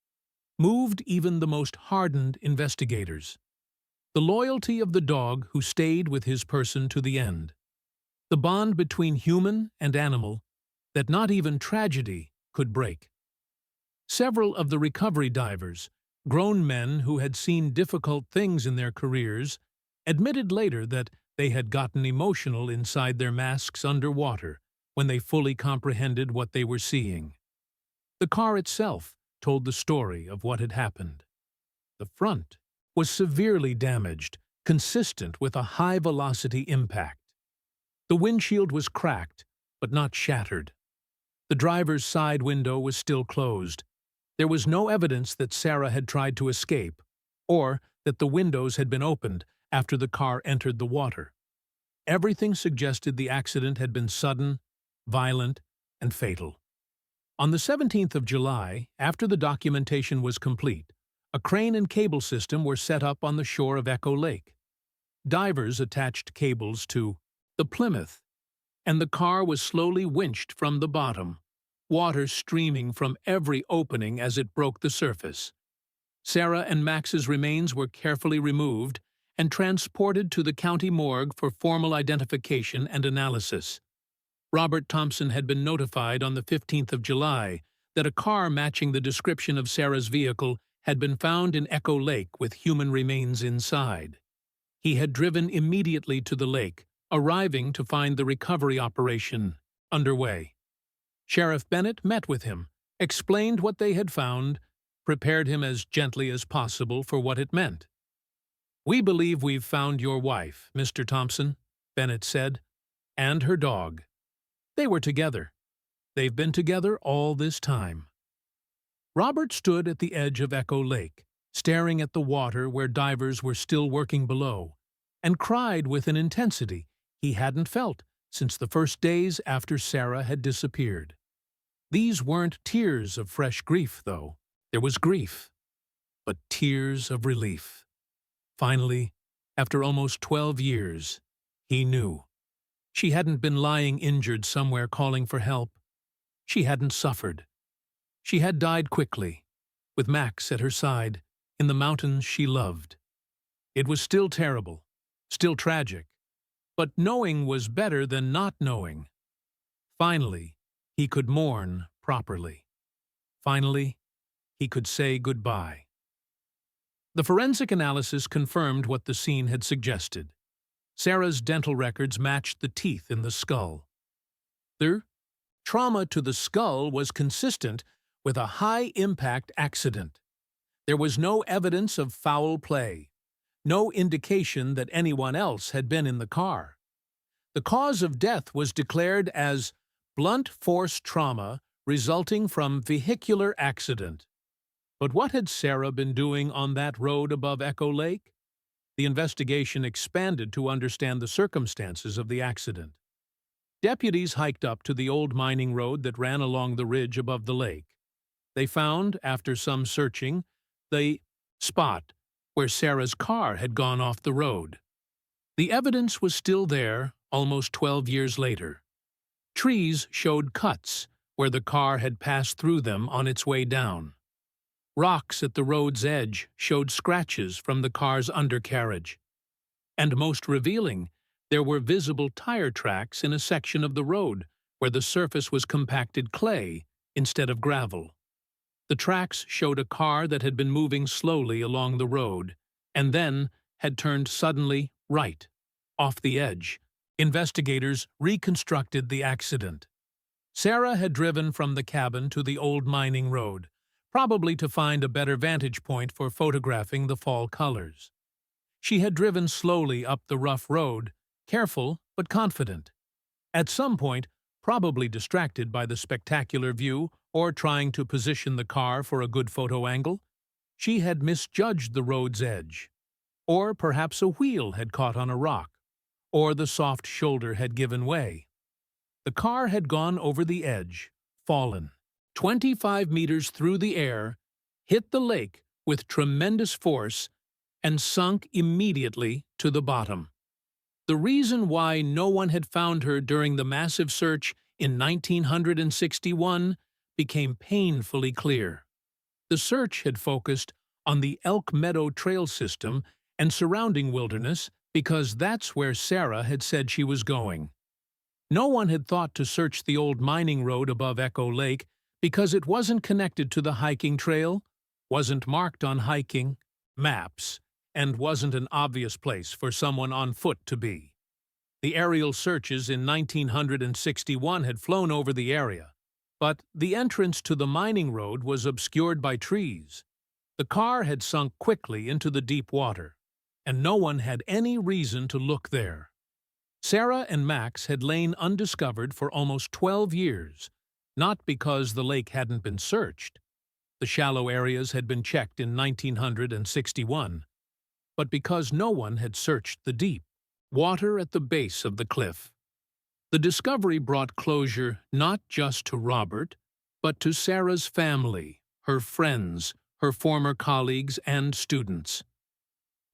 moved even the most hardened investigators. The loyalty of the dog who stayed with his person to the end. The bond between human and animal that not even tragedy could break. Several of the recovery divers, grown men who had seen difficult things in their careers, admitted later that they had gotten emotional inside their masks underwater when they fully comprehended what they were seeing. The car itself told the story of what had happened. The front was severely damaged, consistent with a high-velocity impact. The windshield was cracked, but not shattered. The driver's side window was still closed. There was no evidence that Sarah had tried to escape, or that the windows had been opened after the car entered the water. Everything suggested the accident had been sudden, violent, and fatal. On the 17th of July, after the documentation was complete, a crane and cable system were set up on the shore of Echo Lake. Divers attached cables to the Plymouth, and the car was slowly winched from the bottom, water streaming from every opening as it broke the surface. Sarah and Max's remains were carefully removed and transported to the county morgue for formal identification and analysis. Robert Thompson had been notified on the 15th of July that a car matching the description of Sarah's vehicle had been found in Echo Lake with human remains inside. He had driven immediately to the lake, arriving to find the recovery operation underway. Sheriff Bennett met with him, explained what they had found, prepared him as gently as possible for what it meant. "We believe we've found your wife, Mr. Thompson," Bennett said, "and her dog. They were together. They've been together all this time." Robert stood at the edge of Echo Lake, staring at the water where divers were still working below, and cried with an intensity he hadn't felt since the first days after Sarah had disappeared. These weren't tears of fresh grief, though. There was grief, but tears of relief. Finally, after almost 12 years, he knew. She hadn't been lying injured somewhere calling for help. She hadn't suffered. She had died quickly, with Max at her side, in the mountains she loved. It was still terrible, still tragic, but knowing was better than not knowing. Finally, he could mourn properly. Finally, he could say goodbye. The forensic analysis confirmed what the scene had suggested. Sarah's dental records matched the teeth in the skull. The trauma to the skull was consistent with a high-impact accident. There was no evidence of foul play, no indication that anyone else had been in the car. The cause of death was declared as blunt force trauma resulting from vehicular accident. But what had Sarah been doing on that road above Echo Lake? The investigation expanded to understand the circumstances of the accident. Deputies hiked up to the old mining road that ran along the ridge above the lake. They found, after some searching, the spot where Sarah's car had gone off the road. The evidence was still there almost 12 years later. Trees showed cuts where the car had passed through them on its way down. Rocks at the road's edge showed scratches from the car's undercarriage. And most revealing, there were visible tire tracks in a section of the road where the surface was compacted clay instead of gravel. The tracks showed a car that had been moving slowly along the road and then had turned suddenly right, off the edge. Investigators reconstructed the accident. Sarah had driven from the cabin to the old mining road, probably to find a better vantage point for photographing the fall colors. She had driven slowly up the rough road, careful but confident. At some point, probably distracted by the spectacular view or trying to position the car for a good photo angle, she had misjudged the road's edge. Or perhaps a wheel had caught on a rock, or the soft shoulder had given way. The car had gone over the edge, fallen 25 meters through the air, hit the lake with tremendous force, and sunk immediately to the bottom. The reason why no one had found her during the massive search in 1961 became painfully clear. The search had focused on the Elk Meadow Trail system and surrounding wilderness because that's where Sarah had said she was going. No one had thought to search the old mining road above Echo Lake because it wasn't connected to the hiking trail, wasn't marked on hiking maps, and wasn't an obvious place for someone on foot to be. The aerial searches in 1961 had flown over the area, but the entrance to the mining road was obscured by trees. The car had sunk quickly into the deep water, and no one had any reason to look there. Sarah and Max had lain undiscovered for almost 12 years, not because the lake hadn't been searched. The shallow areas had been checked in 1961, but because no one had searched the deep water at the base of the cliff. The discovery brought closure not just to Robert, but to Sarah's family, her friends, her former colleagues, and students.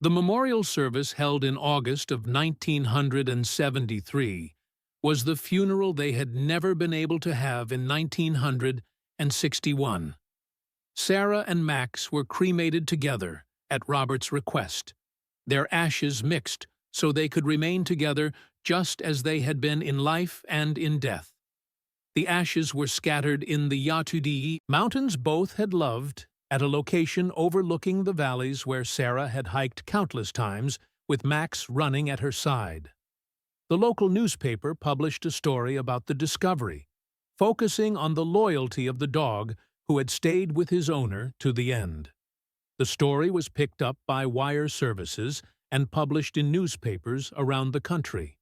The memorial service held in August of 1973 was the funeral they had never been able to have in 1961. Sarah and Max were cremated together at Robert's request, their ashes mixed so they could remain together just as they had been in life and in death. The ashes were scattered in the Yatudi mountains both had loved, at a location overlooking the valleys where Sarah had hiked countless times, with Max running at her side. The local newspaper published a story about the discovery, focusing on the loyalty of the dog who had stayed with his owner to the end. The story was picked up by wire services and published in newspapers around the country.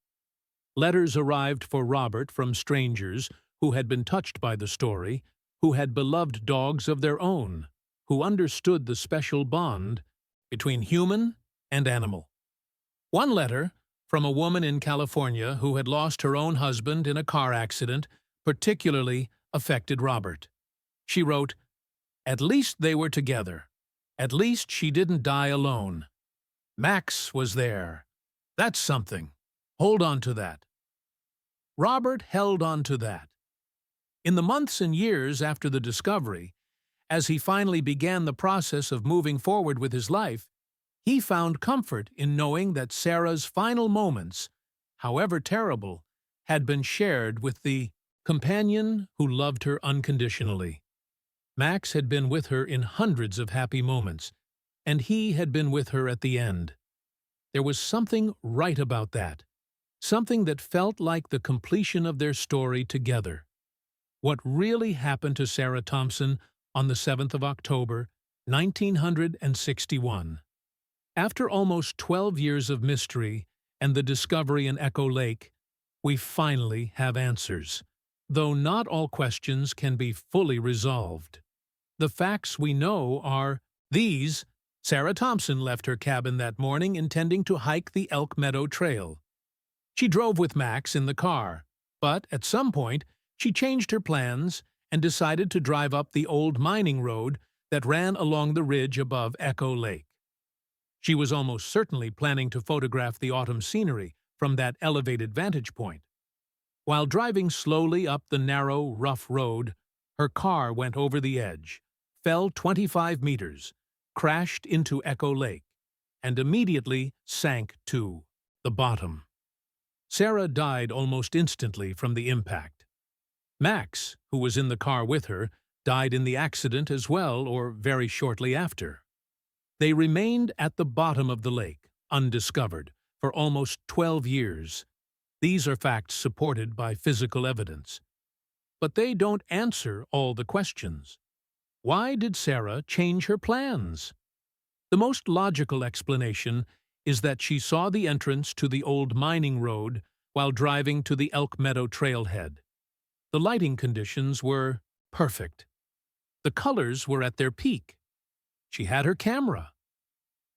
Letters arrived for Robert from strangers who had been touched by the story, who had beloved dogs of their own, who understood the special bond between human and animal. One letter, from a woman in California who had lost her own husband in a car accident, particularly affected Robert. She wrote, "At least they were together. At least she didn't die alone. Max was there. That's something. Hold on to that." Robert held on to that. In the months and years after the discovery, as he finally began the process of moving forward with his life, he found comfort in knowing that Sarah's final moments, however terrible, had been shared with the companion who loved her unconditionally. Max had been with her in hundreds of happy moments, and he had been with her at the end. There was something right about that, something that felt like the completion of their story together. What really happened to Sarah Thompson on the 7th of October, 1961? After almost 12 years of mystery and the discovery in Echo Lake, we finally have answers, though not all questions can be fully resolved. The facts we know are these. Sarah Thompson left her cabin that morning intending to hike the Elk Meadow Trail. She drove with Max in the car, but at some point she changed her plans and decided to drive up the old mining road that ran along the ridge above Echo Lake. She was almost certainly planning to photograph the autumn scenery from that elevated vantage point. While driving slowly up the narrow, rough road, her car went over the edge, fell 25 meters, crashed into Echo Lake, and immediately sank to the bottom. Sarah died almost instantly from the impact. Max, who was in the car with her, died in the accident as well, or very shortly after. They remained at the bottom of the lake, undiscovered, for almost 12 years. These are facts supported by physical evidence. But they don't answer all the questions. Why did Sarah change her plans? The most logical explanation is that she saw the entrance to the old mining road while driving to the Elk Meadow trailhead. The lighting conditions were perfect. The colors were at their peak. She had her camera.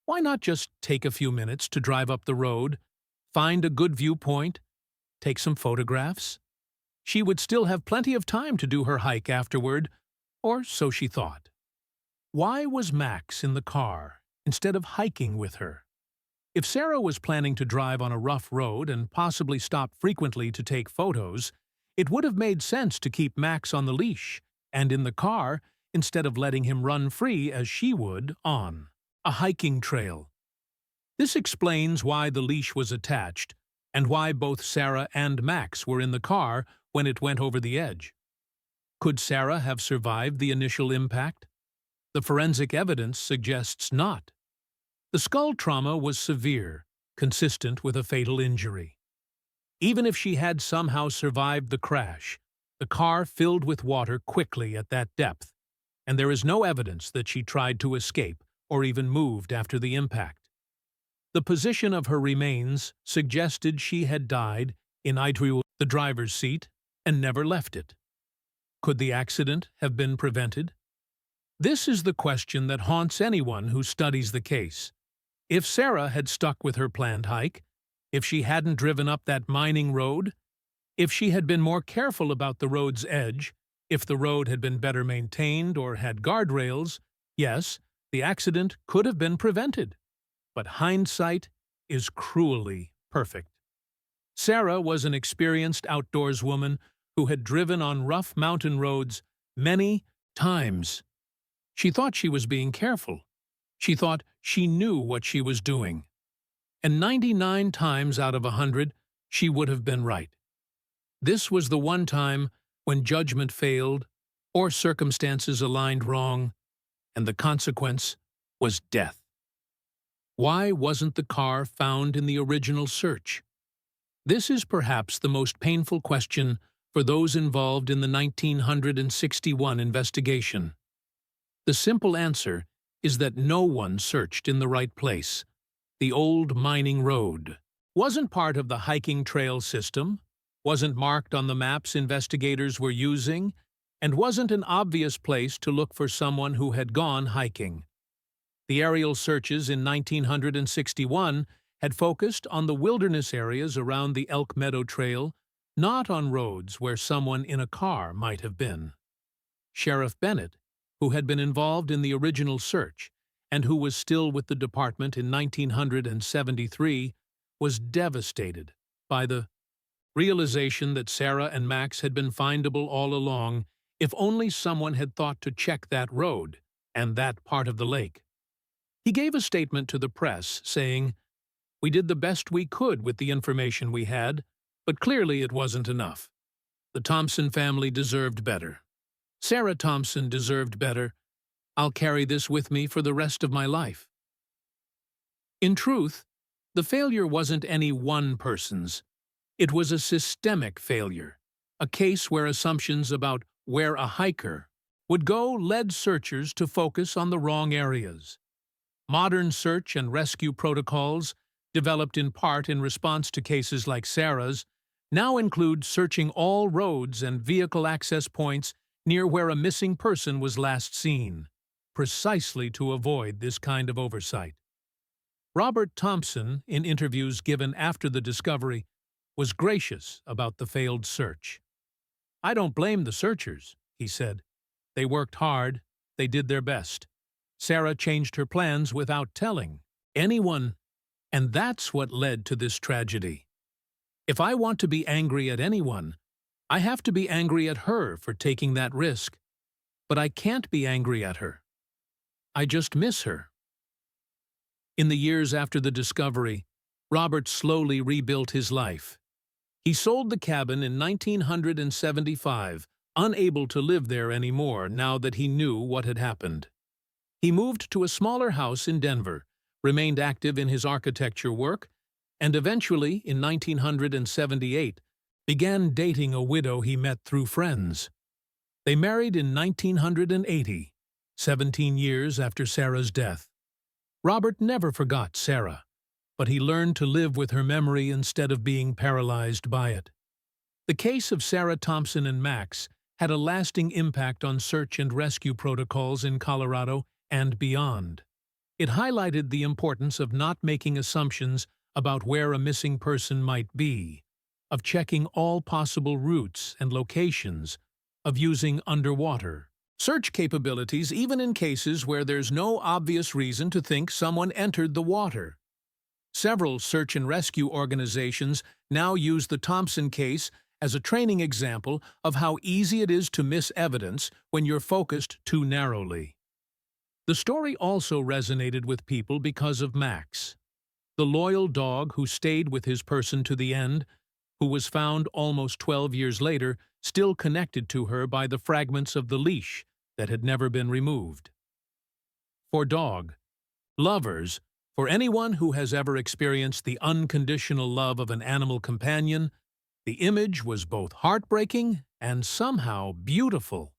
Why not just take a few minutes to drive up the road, find a good viewpoint, take some photographs? She would still have plenty of time to do her hike afterward, or so she thought. Why was Max in the car instead of hiking with her? If Sarah was planning to drive on a rough road and possibly stop frequently to take photos, it would have made sense to keep Max on the leash and in the car instead of letting him run free as she would on a hiking trail. This explains why the leash was attached and why both Sarah and Max were in the car when it went over the edge. Could Sarah have survived the initial impact? The forensic evidence suggests not. The skull trauma was severe, consistent with a fatal injury. Even if she had somehow survived the crash, the car filled with water quickly at that depth, and there is no evidence that she tried to escape or even moved after the impact. The position of her remains suggested she had died in the driver's seat and never left it. Could the accident have been prevented? This is the question that haunts anyone who studies the case. If Sarah had stuck with her planned hike, if she hadn't driven up that mining road, if she had been more careful about the road's edge, if the road had been better maintained or had guardrails, yes, the accident could have been prevented. But hindsight is cruelly perfect. Sarah was an experienced outdoorswoman who had driven on rough mountain roads many times. She thought she was being careful. She thought she knew what she was doing. And 99 times out of 100, she would have been right. This was the one time when judgment failed or circumstances aligned wrong, and the consequence was death. Why wasn't the car found in the original search? This is perhaps the most painful question for those involved in the 1961 investigation. The simple answer is that no one searched in the right place. The old mining road wasn't part of the hiking trail system, wasn't marked on the maps investigators were using, and wasn't an obvious place to look for someone who had gone hiking. The aerial searches in 1961 had focused on the wilderness areas around the Elk Meadow Trail, not on roads where someone in a car might have been. Sheriff Bennett, who had been involved in the original search and who was still with the department in 1973, was devastated by the realization that Sarah and Max had been findable all along if only someone had thought to check that road and that part of the lake. He gave a statement to the press saying, "We did the best we could with the information we had, but clearly it wasn't enough. The Thompson family deserved better. Sarah Thompson deserved better. I'll carry this with me for the rest of my life." In truth, the failure wasn't any one person's. It was a systemic failure, a case where assumptions about where a hiker would go led searchers to focus on the wrong areas. Modern search and rescue protocols, developed in part in response to cases like Sarah's, now include searching all roads and vehicle access points near where a missing person was last seen, precisely to avoid this kind of oversight. Robert Thompson, in interviews given after the discovery, was gracious about the failed search. "I don't blame the searchers," he said. "They worked hard, they did their best. Sarah changed her plans without telling anyone, and that's what led to this tragedy. If I want to be angry at anyone, I have to be angry at her for taking that risk. But I can't be angry at her. I just miss her." In the years after the discovery, Robert slowly rebuilt his life. He sold the cabin in 1975, unable to live there anymore now that he knew what had happened. He moved to a smaller house in Denver, remained active in his architecture work, and eventually, in 1978, began dating a widow he met through friends. They married in 1980, 17 years after Sarah's death. Robert never forgot Sarah, but he learned to live with her memory instead of being paralyzed by it. The case of Sarah Thompson and Max had a lasting impact on search and rescue protocols in Colorado and beyond. It highlighted the importance of not making assumptions about where a missing person might be, of checking all possible routes and locations, of using underwater search capabilities even in cases where there's no obvious reason to think someone entered the water. Several search and rescue organizations now use the Thompson case as a training example of how easy it is to miss evidence when you're focused too narrowly. The story also resonated with people because of Max, the loyal dog who stayed with his person to the end, who was found almost 12 years later, still connected to her by the fragments of the leash that had never been removed. For dog lovers, for anyone who has ever experienced the unconditional love of an animal companion, the image was both heartbreaking and somehow beautiful.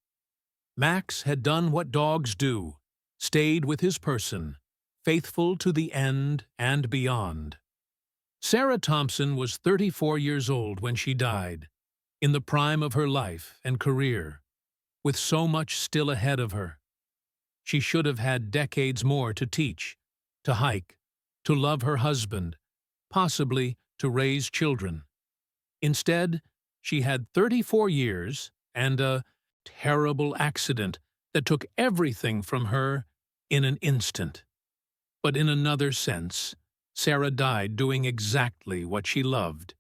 Max had done what dogs do, stayed with his person, faithful to the end and beyond. Sarah Thompson was 34 years old when she died, in the prime of her life and career, with so much still ahead of her. She should have had decades more to teach, to hike, to love her husband, possibly to raise children. Instead, she had 34 years and a terrible accident that took everything from her in an instant. But in another sense, Sarah died doing exactly what she loved,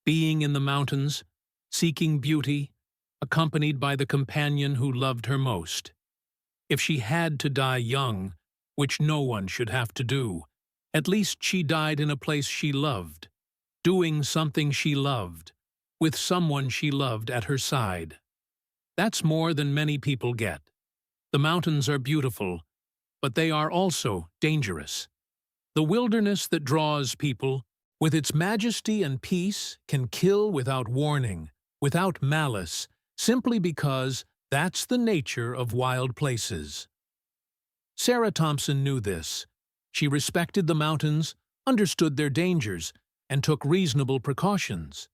being in the mountains, seeking beauty, accompanied by the companion who loved her most. If she had to die young, which no one should have to do, at least she died in a place she loved, doing something she loved, with someone she loved at her side. That's more than many people get. The mountains are beautiful, but they are also dangerous. The wilderness that draws people, with its majesty and peace, can kill without warning, without malice, simply because that's the nature of wild places. Sarah Thompson knew this. She respected the mountains, understood their dangers, and took reasonable precautions.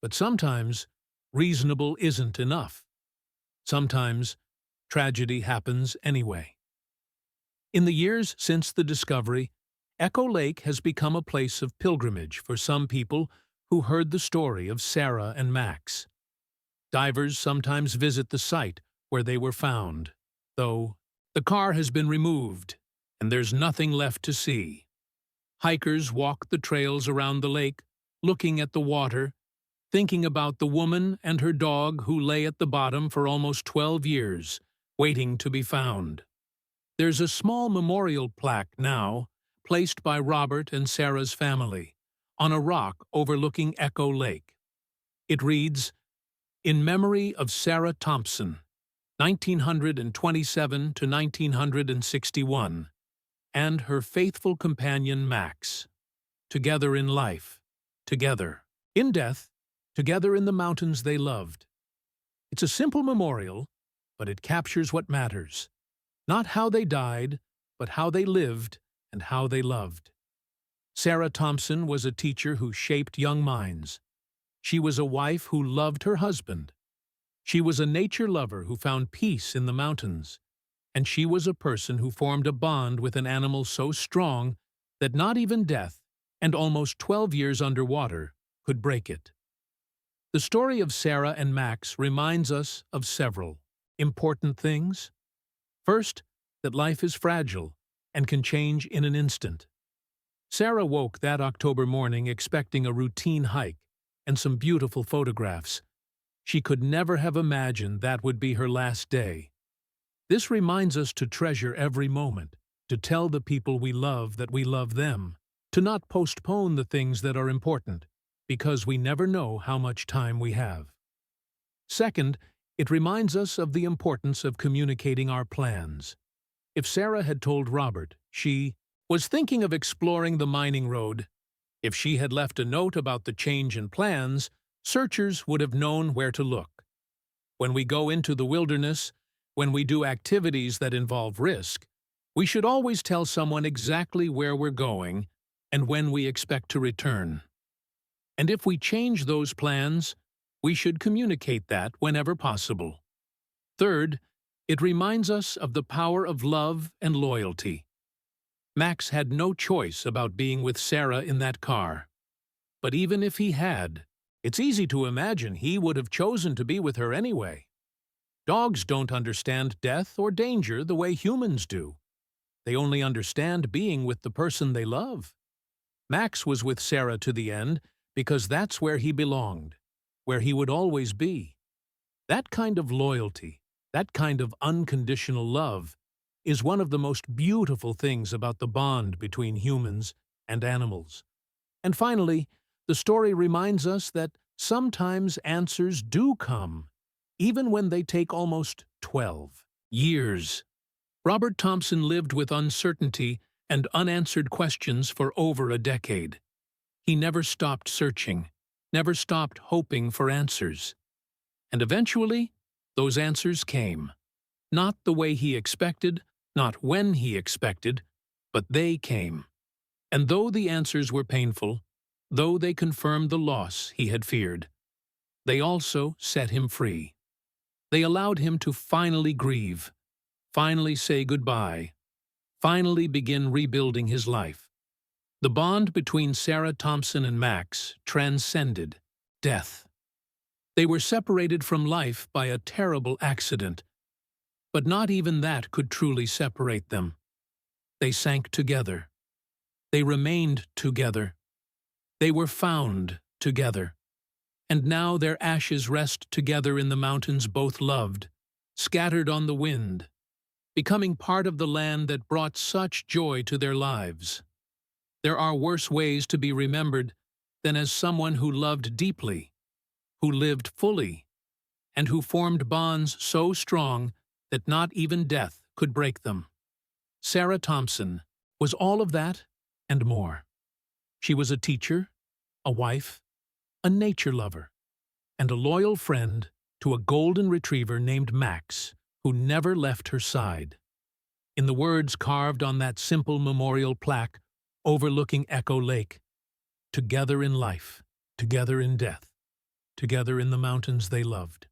But sometimes, reasonable isn't enough. Sometimes, tragedy happens anyway. In the years since the discovery, Echo Lake has become a place of pilgrimage for some people who heard the story of Sarah and Max. Divers sometimes visit the site where they were found, though the car has been removed and there's nothing left to see. Hikers walk the trails around the lake, looking at the water, thinking about the woman and her dog who lay at the bottom for almost 12 years, waiting to be found. There's a small memorial plaque now, placed by Robert and Sarah's family, on a rock overlooking Echo Lake. It reads, "In memory of Sarah Thompson, 1927 to 1961, and her faithful companion Max. Together in life, together in death, together in the mountains they loved." It's a simple memorial, but it captures what matters. Not how they died, but how they lived and how they loved. Sarah Thompson was a teacher who shaped young minds. She was a wife who loved her husband. She was a nature lover who found peace in the mountains. And she was a person who formed a bond with an animal so strong that not even death, and almost 12 years underwater, could break it. The story of Sarah and Max reminds us of several important things. First, that life is fragile and can change in an instant. Sarah woke that October morning expecting a routine hike and some beautiful photographs. She could never have imagined that would be her last day. This reminds us to treasure every moment, to tell the people we love that we love them, to not postpone the things that are important, because we never know how much time we have. Second, it reminds us of the importance of communicating our plans. If Sarah had told Robert she was thinking of exploring the mining road, if she had left a note about the change in plans, searchers would have known where to look. When we go into the wilderness, when we do activities that involve risk, we should always tell someone exactly where we're going and when we expect to return. And if we change those plans, we should communicate that whenever possible. Third, it reminds us of the power of love and loyalty. Max had no choice about being with Sarah in that car. But even if he had, it's easy to imagine he would have chosen to be with her anyway. Dogs don't understand death or danger the way humans do. They only understand being with the person they love. Max was with Sarah to the end because that's where he belonged, where he would always be. That kind of loyalty, that kind of unconditional love, is one of the most beautiful things about the bond between humans and animals. And finally, the story reminds us that sometimes answers do come, even when they take almost 12 years. Robert Thompson lived with uncertainty and unanswered questions for over a decade. He never stopped searching, never stopped hoping for answers. And eventually, those answers came. Not the way he expected, not when he expected, but they came. And though the answers were painful, though they confirmed the loss he had feared, they also set him free. They allowed him to finally grieve, finally say goodbye, finally begin rebuilding his life. The bond between Sarah Thompson and Max transcended death. They were separated from life by a terrible accident, but not even that could truly separate them. They sank together. They remained together. They were found together. And now their ashes rest together in the mountains both loved, scattered on the wind, becoming part of the land that brought such joy to their lives. There are worse ways to be remembered than as someone who loved deeply, who lived fully, and who formed bonds so strong that not even death could break them. Sarah Thompson was all of that and more. She was a teacher, a wife, a nature lover, and a loyal friend to a golden retriever named Max, who never left her side. In the words carved on that simple memorial plaque overlooking Echo Lake, together in life, together in death, together in the mountains they loved.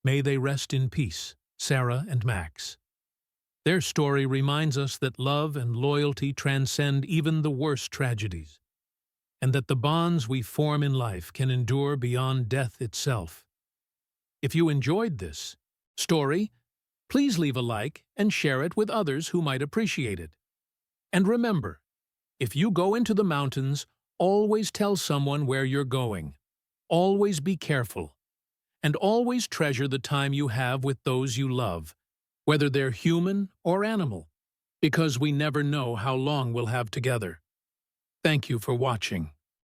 May they rest in peace, Sarah and Max. Their story reminds us that love and loyalty transcend even the worst tragedies, and that the bonds we form in life can endure beyond death itself. If you enjoyed this story, please leave a like and share it with others who might appreciate it. And remember, if you go into the mountains, always tell someone where you're going. Always be careful. And always treasure the time you have with those you love, whether they're human or animal, because we never know how long we'll have together. Thank you for watching.